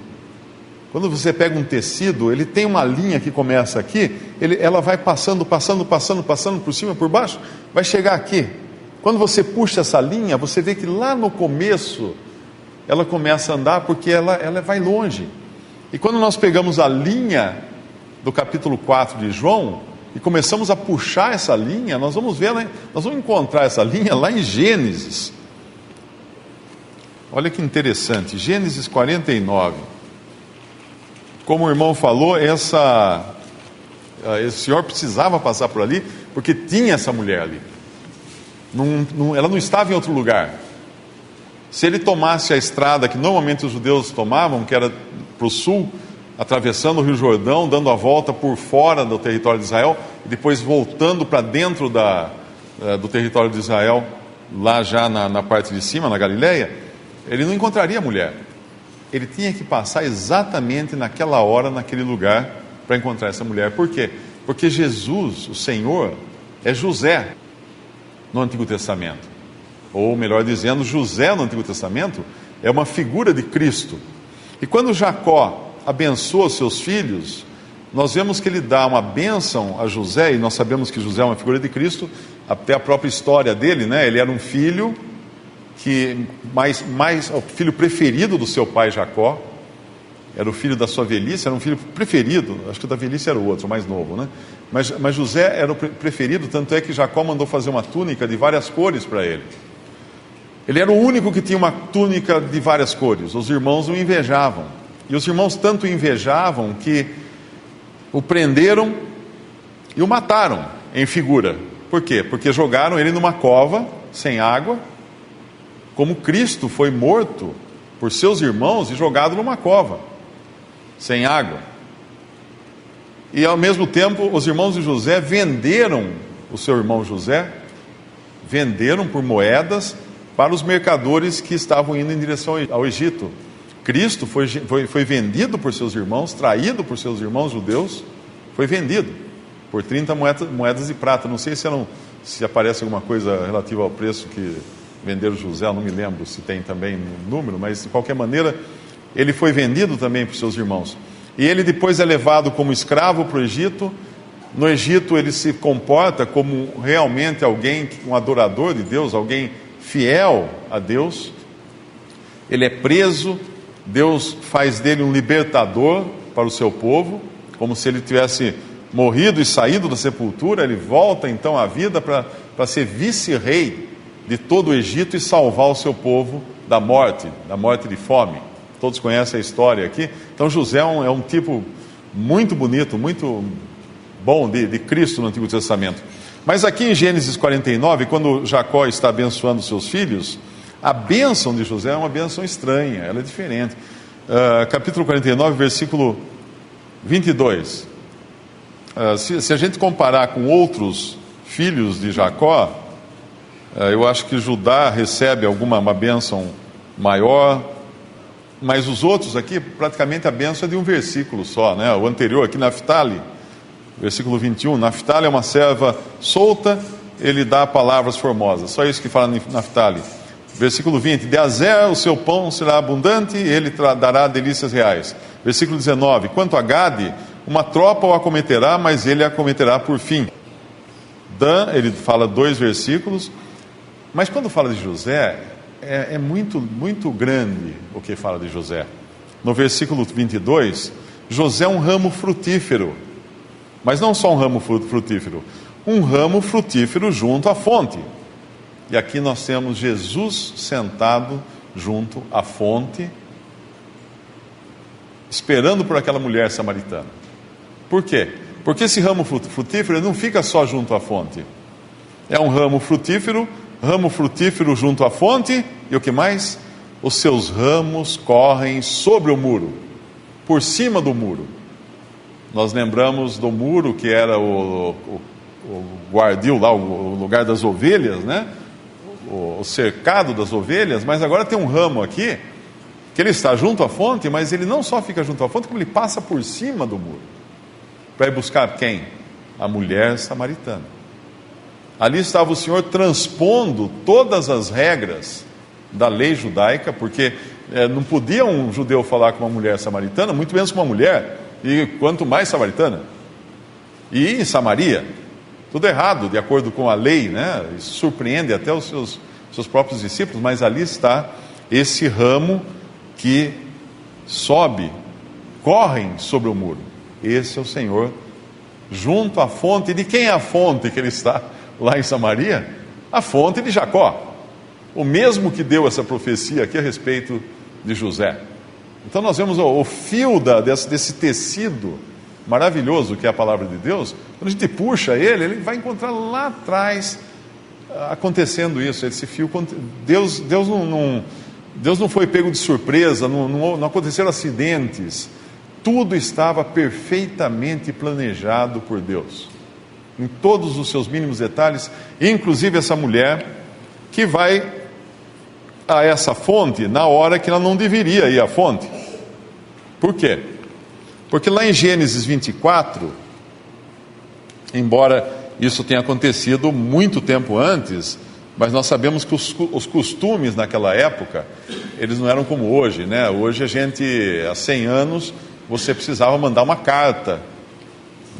Quando você pega um tecido, ele tem uma linha que começa aqui, ela vai passando por cima, por baixo, vai chegar aqui. Quando você puxa essa linha, você vê que lá no começo, ela começa a andar porque ela vai longe. E quando nós pegamos a linha do capítulo 4 de João, e começamos a puxar essa linha, nós vamos encontrar essa linha lá em Gênesis. Olha que interessante, Gênesis 49. Como o irmão falou, esse senhor precisava passar por ali, porque tinha essa mulher ali. Ela não estava em outro lugar. Se ele tomasse a estrada que normalmente os judeus tomavam, que era para o sul, atravessando o Rio Jordão, dando a volta por fora do território de Israel, e depois voltando para dentro do território de Israel, lá já na parte de cima, na Galileia, ele não encontraria a mulher. Ele tinha que passar exatamente naquela hora, naquele lugar, para encontrar essa mulher. Por quê? Porque Jesus, o Senhor, é José no Antigo Testamento. Ou melhor dizendo, José no Antigo Testamento é uma figura de Cristo. E quando Jacó abençoa seus filhos, nós vemos que ele dá uma bênção a José, e nós sabemos que José é uma figura de Cristo, até a própria história dele, né? Ele era um filho o filho preferido do seu pai Jacó, era o filho da sua velhice, era um filho preferido, acho que o da velhice era o outro, o mais novo, né? Mas José era o preferido, tanto é que Jacó mandou fazer uma túnica de várias cores para ele. Ele era o único que tinha uma túnica de várias cores, os irmãos o invejavam, e os irmãos tanto o invejavam que o prenderam e o mataram em figura. Por quê? Porque jogaram ele numa cova, sem água, como Cristo foi morto por seus irmãos e jogado numa cova, sem água. E ao mesmo tempo, os irmãos de José venderam o seu irmão José, venderam por moedas para os mercadores que estavam indo em direção ao Egito. Cristo foi vendido por seus irmãos, traído por seus irmãos judeus, foi vendido por 30 moedas de prata. Não sei se aparece alguma coisa relativa ao preço que venderam José, eu não me lembro se tem também no número, mas de qualquer maneira, ele foi vendido também por seus irmãos. E ele depois é levado como escravo para o Egito. No Egito ele se comporta como realmente alguém, um adorador de Deus, alguém fiel a Deus. Ele é preso, Deus faz dele um libertador para o seu povo, como se ele tivesse morrido e saído da sepultura. Ele volta então à vida para ser vice-rei de todo o Egito e salvar o seu povo da morte de fome. Todos conhecem a história aqui. Então José é um tipo muito bonito, muito bom de Cristo no Antigo Testamento. Mas aqui em Gênesis 49, quando Jacó está abençoando seus filhos, a bênção de José é uma bênção estranha, ela é diferente. Capítulo 49, versículo 22. Se a gente comparar com outros filhos de Jacó, eu acho que Judá recebe uma bênção maior, mas os outros aqui, praticamente a bênção é de um versículo só, né? O anterior aqui, Naftali, Versículo 21, Naftali é uma serva solta, ele dá palavras formosas. Só isso que fala Naftali. Versículo 20, de Azer o seu pão será abundante, ele dará delícias reais. Versículo 19, quanto a Gade, uma tropa o acometerá, mas ele a acometerá por fim. Dan, ele fala 2 versículos, mas quando fala de José, é muito, muito grande o que fala de José. No versículo 22, José é um ramo frutífero, mas não só um ramo frutífero, um ramo frutífero junto à fonte. E aqui nós temos Jesus sentado junto à fonte, esperando por aquela mulher samaritana. Por quê? Porque esse ramo frutífero não fica só junto à fonte. É um ramo frutífero junto à fonte, e o que mais? Os seus ramos correm sobre o muro, por cima do muro. Nós lembramos do muro que era o guardil lá, o lugar das ovelhas, né? O cercado das ovelhas, mas agora tem um ramo aqui, que ele está junto à fonte, mas ele não só fica junto à fonte, como ele passa por cima do muro, para ir buscar quem? A mulher samaritana. Ali estava o Senhor transpondo todas as regras da lei judaica, porque não podia um judeu falar com uma mulher samaritana, muito menos com uma mulher, e quanto mais samaritana. E em Samaria, tudo errado, de acordo com a lei, né? Isso surpreende até os seus próprios discípulos, mas ali está esse ramo que sobe, correm sobre o muro. Esse é o Senhor junto à fonte. De quem é a fonte que ele está lá em Samaria? A fonte de Jacó, o mesmo que deu essa profecia aqui a respeito de José. Então nós vemos o fio desse tecido maravilhoso que é a palavra de Deus. Quando a gente puxa ele vai encontrar lá atrás acontecendo isso, esse fio. Deus não foi pego de surpresa, não aconteceram acidentes. Tudo estava perfeitamente planejado por Deus, em todos os seus mínimos detalhes, inclusive essa mulher que vai a essa fonte na hora que ela não deveria ir à fonte. Por quê? Porque lá em Gênesis 24, embora isso tenha acontecido muito tempo antes, mas nós sabemos que os costumes naquela época, eles não eram como hoje, né? Hoje há 100 anos, você precisava mandar uma carta.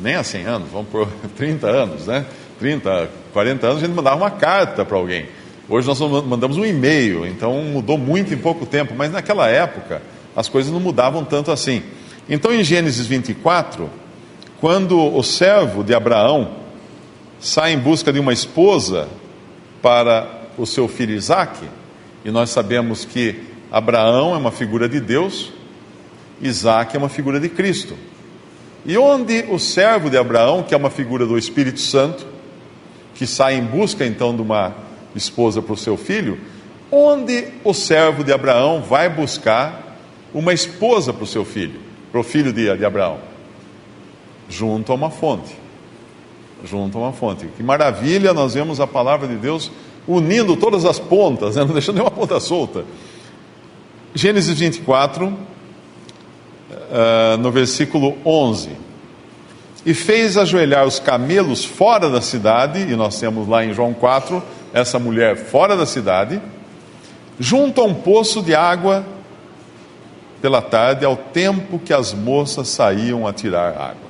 Nem há 100 anos, vamos por 30 anos, né? 30, 40 anos, a gente mandava uma carta para alguém. Hoje nós mandamos um e-mail, então mudou muito em pouco tempo, mas naquela época as coisas não mudavam tanto assim. Então em Gênesis 24, quando o servo de Abraão sai em busca de uma esposa para o seu filho Isaque, e nós sabemos que Abraão é uma figura de Deus, Isaque é uma figura de Cristo. E onde o servo de Abraão, que é uma figura do Espírito Santo, que sai em busca então de uma esposa para o seu filho, onde o servo de Abraão vai buscar uma esposa para o seu filho, para o filho de Abraão? Junto a uma fonte. Junto a uma fonte. Que maravilha, nós vemos a palavra de Deus unindo todas as pontas, né? Não deixando nenhuma ponta solta. Gênesis 24, no versículo 11. E fez ajoelhar os camelos fora da cidade, e nós temos lá em João 4, essa mulher fora da cidade, junto a um poço de água pela tarde, ao tempo que as moças saíam a tirar água.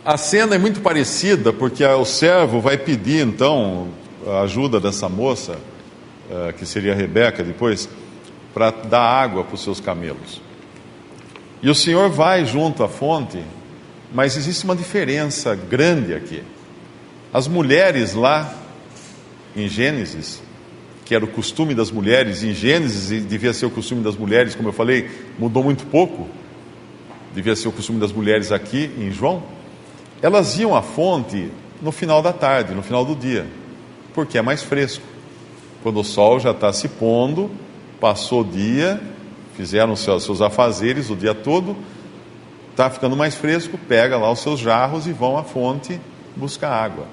A cena é muito parecida, porque o servo vai pedir então a ajuda dessa moça, que seria a Rebeca depois, para dar água para os seus camelos. E o Senhor vai junto à fonte, mas existe uma diferença grande aqui. As mulheres lá em Gênesis, que era o costume das mulheres, em Gênesis e devia ser o costume das mulheres, como eu falei, mudou muito pouco, devia ser o costume das mulheres aqui em João, elas iam à fonte no final da tarde, no final do dia, porque é mais fresco. Quando o sol já está se pondo, passou o dia, fizeram seus afazeres o dia todo, está ficando mais fresco, pega lá os seus jarros e vão à fonte buscar água.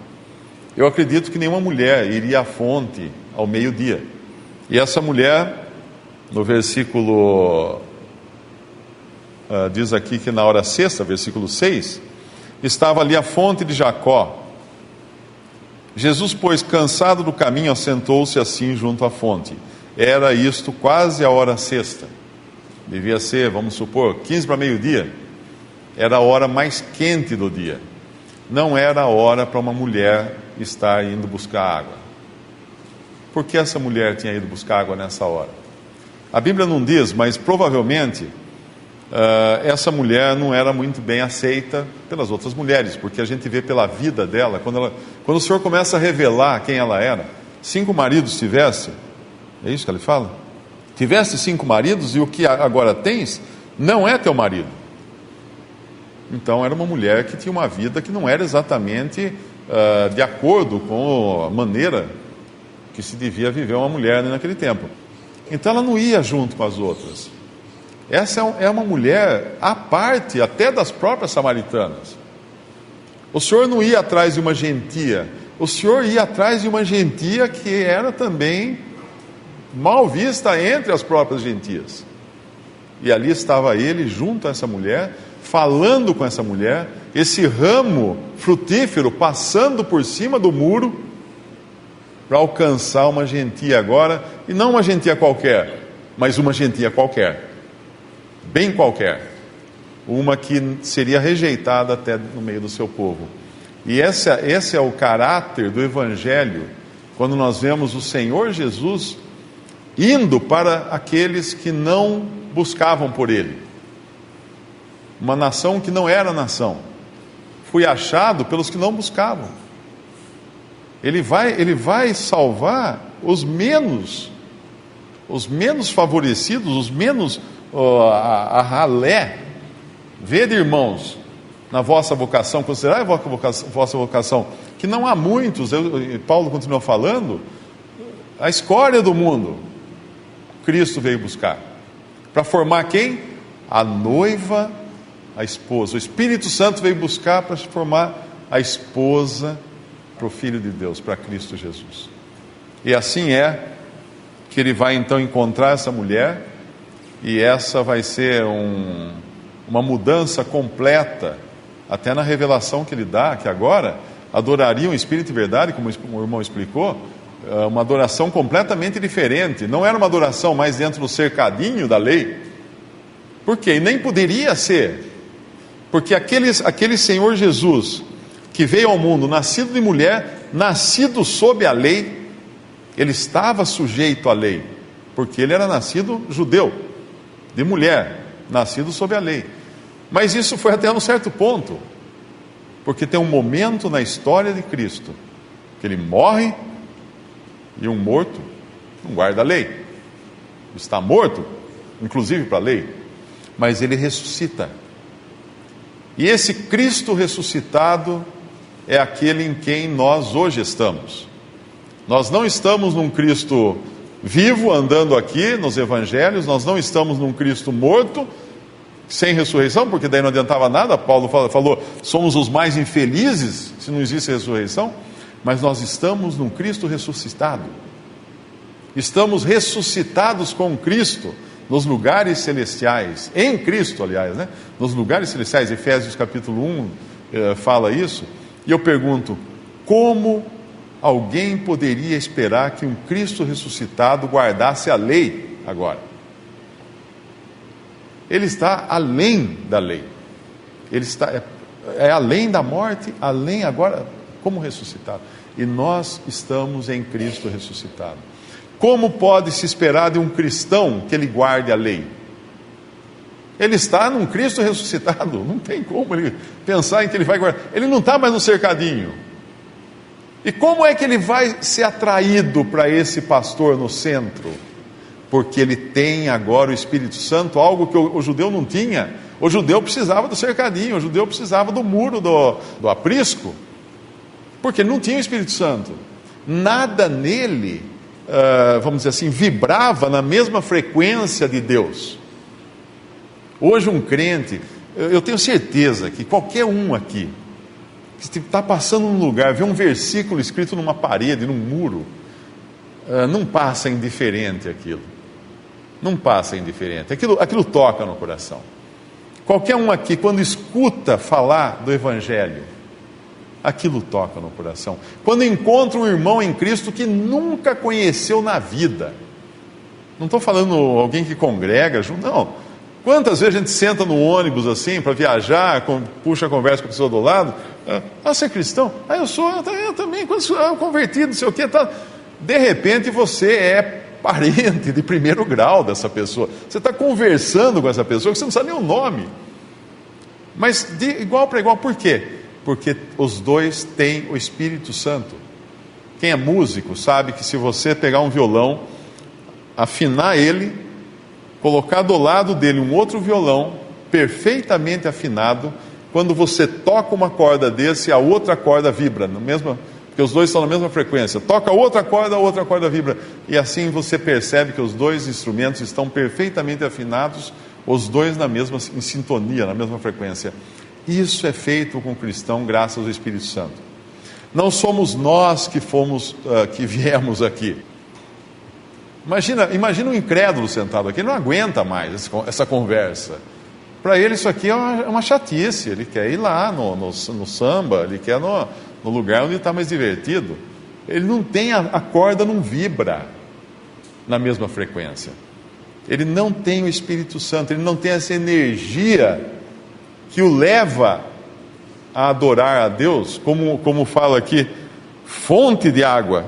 Eu acredito que nenhuma mulher iria à fonte ao meio-dia. E essa mulher, no versículo diz aqui que na hora sexta, versículo 6, estava ali a fonte de Jacó. Jesus, pois, cansado do caminho, assentou-se assim junto à fonte. Era isto quase a hora sexta. Devia ser, vamos supor, 15 para meio-dia. Era a hora mais quente do dia. Não era a hora para uma mulher estar indo buscar água. Por que essa mulher tinha ido buscar água nessa hora? A Bíblia não diz, mas provavelmente essa mulher não era muito bem aceita pelas outras mulheres, porque a gente vê pela vida dela, quando o Senhor começa a revelar quem ela era. 5 maridos tivesse, é isso que ele fala? Tiveste 5 maridos e o que agora tens não é teu marido. Então era uma mulher que tinha uma vida que não era exatamente de acordo com a maneira que se devia viver uma mulher naquele tempo. Então ela não ia junto com as outras. Essa é uma mulher à parte até das próprias samaritanas. O Senhor não ia atrás de uma gentia. O Senhor ia atrás de uma gentia que era também mal vista entre as próprias gentias. E ali estava ele junto a essa mulher, falando com essa mulher, esse ramo frutífero passando por cima do muro para alcançar uma gentia agora, e não uma gentia qualquer, mas uma gentia qualquer, bem qualquer, uma que seria rejeitada até no meio do seu povo. E esse é o caráter do Evangelho, quando nós vemos o Senhor Jesus indo para aqueles que não buscavam por Ele. Uma nação que não era nação. Fui achado pelos que não buscavam. Ele vai salvar os menos favorecidos, os menos a ralé. Vede, irmãos, na vossa vocação, considerai a vossa vocação, que não há muitos, Paulo continua falando, a escória do mundo, Cristo veio buscar. Para formar quem? A noiva, a esposa. O Espírito Santo veio buscar para formar a esposa para o Filho de Deus, para Cristo Jesus. E assim é que ele vai então encontrar essa mulher, e essa vai ser uma mudança completa, até na revelação que ele dá, que agora adorariam Espírito e verdade, como o irmão explicou, uma adoração completamente diferente. Não era uma adoração mais dentro do cercadinho da lei. Por quê? E nem poderia ser, porque aquele Senhor Jesus que veio ao mundo, nascido de mulher, nascido sob a lei, ele estava sujeito à lei, porque ele era nascido judeu, de mulher, nascido sob a lei. Mas isso foi até um certo ponto, porque tem um momento na história de Cristo, que ele morre, e um morto não guarda a lei, está morto, inclusive para a lei, mas ele ressuscita. E esse Cristo ressuscitado é aquele em quem nós hoje estamos. Nós não estamos num Cristo vivo andando aqui nos evangelhos, nós não estamos num Cristo morto, sem ressurreição, porque daí não adiantava nada. Paulo falou, somos os mais infelizes se não existe ressurreição, mas nós estamos num Cristo ressuscitado. Estamos ressuscitados com Cristo nos lugares celestiais, em Cristo, aliás, né? Nos lugares celestiais. Efésios capítulo 1 fala isso. E eu pergunto, como alguém poderia esperar que um Cristo ressuscitado guardasse a lei agora? Ele está além da lei. Ele está além da morte, além agora, como ressuscitado. E nós estamos em Cristo ressuscitado. Como pode se esperar de um cristão que ele guarde a lei? Ele está num Cristo ressuscitado. Não tem como ele pensar em que ele vai guardar. Ele não está mais no cercadinho. E como é que ele vai ser atraído para esse pastor no centro? Porque ele tem agora o Espírito Santo, algo que o judeu não tinha. O judeu precisava do cercadinho, o judeu precisava do muro, do aprisco, porque ele não tinha o Espírito Santo. Nada nele, vamos dizer assim, vibrava na mesma frequência de Deus. Hoje um crente, eu tenho certeza que qualquer um aqui, que está passando num lugar, vê um versículo escrito numa parede, num muro, não passa indiferente aquilo. Não passa indiferente. Aquilo toca no coração. Qualquer um aqui, quando escuta falar do Evangelho, aquilo toca no coração. Quando encontra um irmão em Cristo que nunca conheceu na vida, não estou falando alguém que congrega junto, não. Quantas vezes a gente senta no ônibus assim, para viajar, puxa a conversa com a pessoa do lado, você é cristão? Eu sou, eu também, eu convertido, não sei o que, tá. De repente você é parente de primeiro grau dessa pessoa, você está conversando com essa pessoa que você não sabe nem o nome, mas de igual para igual. Por quê? Porque os dois têm o Espírito Santo. Quem é músico sabe que se você pegar um violão, afinar ele, colocar do lado dele um outro violão perfeitamente afinado, quando você toca uma corda desse, a outra corda vibra, porque os dois estão na mesma frequência. Toca outra corda, a outra corda vibra. E assim você percebe que os dois instrumentos estão perfeitamente afinados, os dois em sintonia, na mesma frequência. Isso é feito com o cristão graças ao Espírito Santo. Não somos nós que viemos aqui. Imagina um incrédulo sentado aqui, ele não aguenta mais essa conversa. Para ele isso aqui é uma chatice, ele quer ir lá no samba, ele quer no lugar onde está mais divertido. Ele não tem, a corda não vibra na mesma frequência. Ele não tem o Espírito Santo, ele não tem essa energia que o leva a adorar a Deus, como fala aqui, fonte de água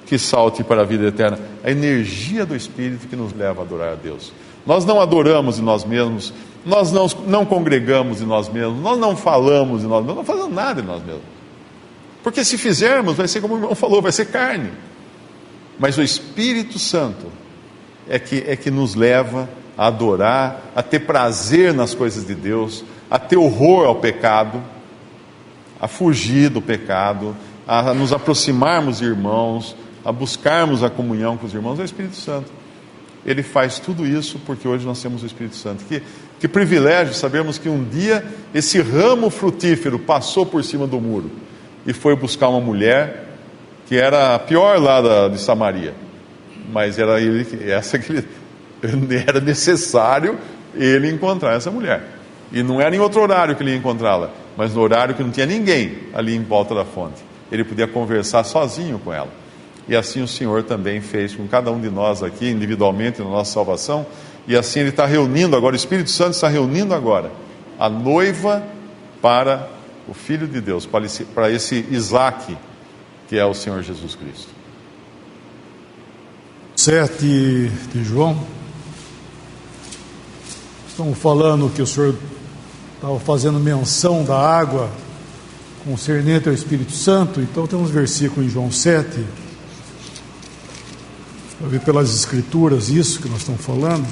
que salte para a vida eterna. A energia do Espírito que nos leva a adorar a Deus. Nós não adoramos de nós mesmos, nós não congregamos de nós mesmos, nós não falamos de nós mesmos, não fazemos nada de nós mesmos. Porque se fizermos, vai ser como o irmão falou, vai ser carne. Mas o Espírito Santo é que nos leva a adorar, a ter prazer nas coisas de Deus, a ter horror ao pecado, a fugir do pecado, a nos aproximarmos de irmãos, a buscarmos a comunhão com os irmãos. É o Espírito Santo. Ele faz tudo isso porque hoje nós temos o Espírito Santo. Que privilégio sabermos que um dia esse ramo frutífero passou por cima do muro e foi buscar uma mulher que era a pior lá de Samaria, mas era necessário ele encontrar essa mulher, e não era em outro horário que ele ia encontrá-la, mas no horário que não tinha ninguém ali em volta da fonte. Ele podia conversar sozinho com ela. E assim o Senhor também fez com cada um de nós aqui, individualmente, na nossa salvação. E assim Ele está reunindo agora, o Espírito Santo está reunindo agora a noiva para o Filho de Deus, para esse Isaac, que é o Senhor Jesus Cristo. 7 de João. Estamos falando que o Senhor estava fazendo menção da água concernente ao Espírito Santo. Então temos um versículo em João 7, para ver pelas Escrituras isso que nós estamos falando.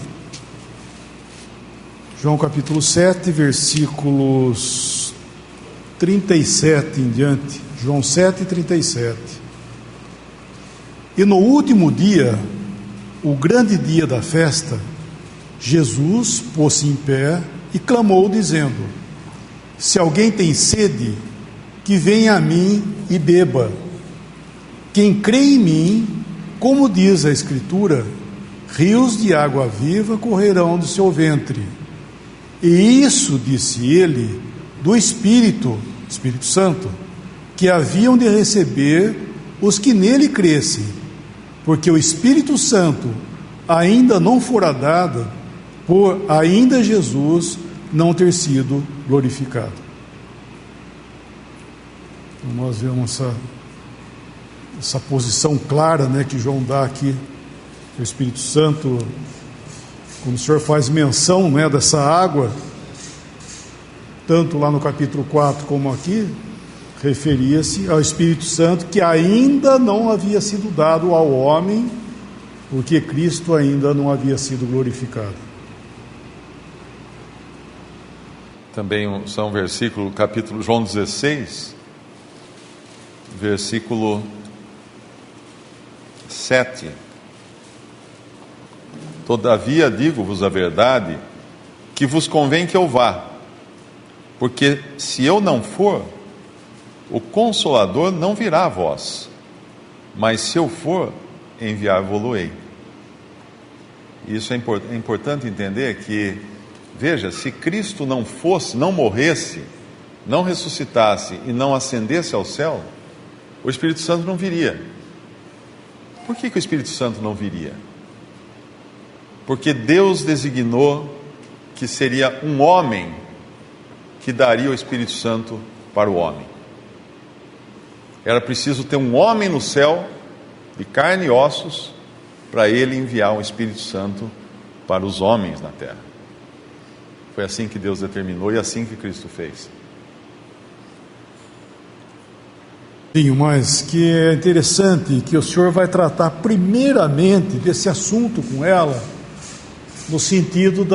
João capítulo 7, versículos 37 em diante. João 7, 37. E no último dia, o grande dia da festa, Jesus pôs-se em pé e clamou, dizendo: se alguém tem sede, que venha a mim e beba. Quem crê em mim, como diz a Escritura, rios de água viva correrão do seu ventre. E isso, disse ele, do Espírito Santo, que haviam de receber os que nele crescem, porque o Espírito Santo ainda não fora dado, por ainda Jesus não ter sido glorificado. Então nós vemos essa posição clara, né, que João dá aqui. O Espírito Santo, quando o Senhor faz menção, né, dessa água, tanto lá no capítulo 4 como aqui, referia-se ao Espírito Santo que ainda não havia sido dado ao homem, porque Cristo ainda não havia sido glorificado. Também são versículo, capítulo João 16, versículo 7. Todavia digo-vos a verdade, que vos convém que eu vá, porque se eu não for, o Consolador não virá a vós, mas se eu for, enviar-vos-ei. Isso é importante entender, que Veja, se Cristo não fosse, não morresse, não ressuscitasse e não ascendesse ao céu, o Espírito Santo não viria. Por que o Espírito Santo não viria? Porque Deus designou que seria um homem que daria o Espírito Santo para o homem. Era preciso ter um homem no céu, de carne e ossos, para ele enviar o Espírito Santo para os homens na terra. Foi assim que Deus determinou e assim que Cristo fez. Sim, mas que é interessante que o Senhor vai tratar primeiramente desse assunto com ela, no sentido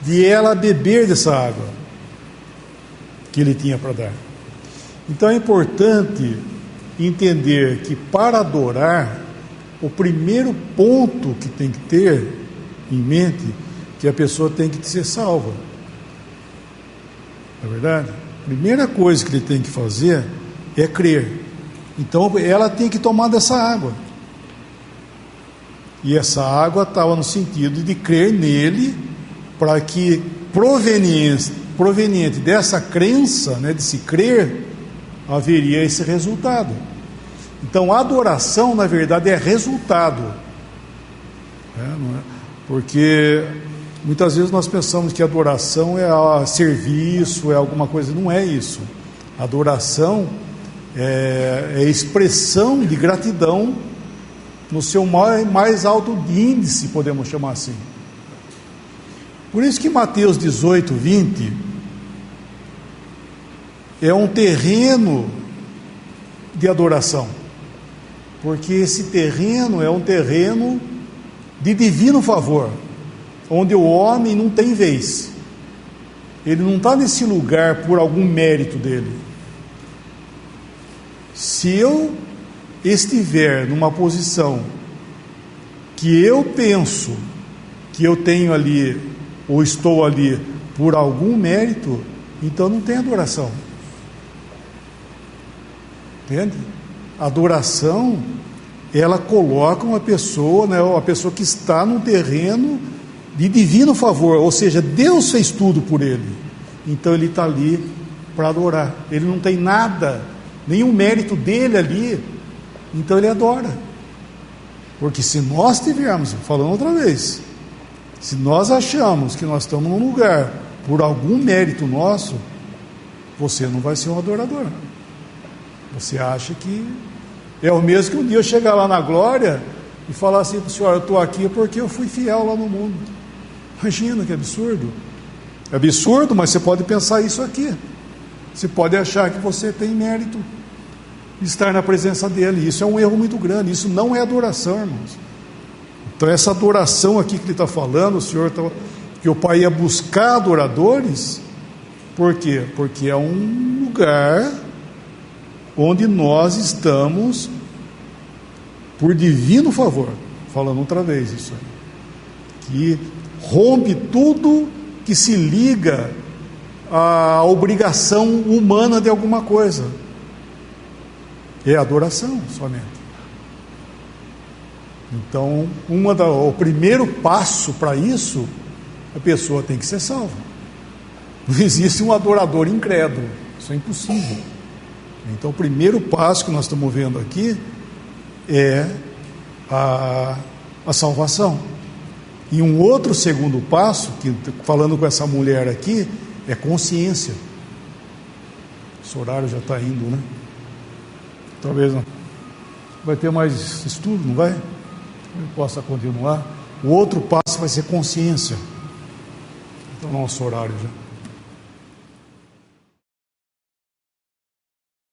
de ela beber dessa água que ele tinha para dar. Então é importante entender que para adorar, o primeiro ponto que tem que ter em mente, que a pessoa tem que ser salva. Não é verdade? A primeira coisa que ele tem que fazer é crer. Então ela tem que tomar dessa água. E essa água estava no sentido de crer nele, para que proveniente dessa crença, né, de se crer, haveria esse resultado. Então a adoração, na verdade, é resultado. Não é? Porque muitas vezes nós pensamos que adoração é serviço, é alguma coisa. Não é isso. Adoração é expressão de gratidão no seu mais alto índice, podemos chamar assim. Por isso que Mateus 18, 20 é um terreno de adoração, porque esse terreno é um terreno de divino favor, onde o homem não tem vez. Ele não está nesse lugar por algum mérito dele. Se eu estiver numa posição que eu penso que eu tenho ali, ou estou ali por algum mérito, então não tem adoração. Entende? Adoração, ela coloca uma pessoa, né, uma pessoa que está num terreno de divino favor, ou seja, Deus fez tudo por ele, então ele está ali para adorar. Ele não tem nada, nenhum mérito dele ali, então ele adora. Porque se nós tivermos, falando outra vez, se nós achamos que nós estamos num lugar por algum mérito nosso, você não vai ser um adorador. Você acha que é o mesmo que um dia eu chegar lá na glória e falar assim para o Senhor: eu estou aqui porque eu fui fiel lá no mundo. Imagina que absurdo. É absurdo, mas você pode pensar isso aqui. Você pode achar que você tem mérito de estar na presença dele. Isso é um erro muito grande. Isso não é adoração, irmãos. Então essa adoração aqui que ele está falando, o Senhor que o Pai ia buscar adoradores. Por quê? Porque é um lugar onde nós estamos por divino favor. Falando outra vez isso aí, que rompe tudo que se liga à obrigação humana de alguma coisa. É adoração somente. Então, o primeiro passo para isso, a pessoa tem que ser salva. Não existe um adorador incrédulo, isso é impossível. Então, o primeiro passo que nós estamos vendo aqui é a salvação. E um outro segundo passo, que falando com essa mulher aqui, é consciência. Esse horário já está indo, né? Talvez não. Vai ter mais estudo, não vai? Eu possa continuar. O outro passo vai ser consciência. Então, nosso horário já.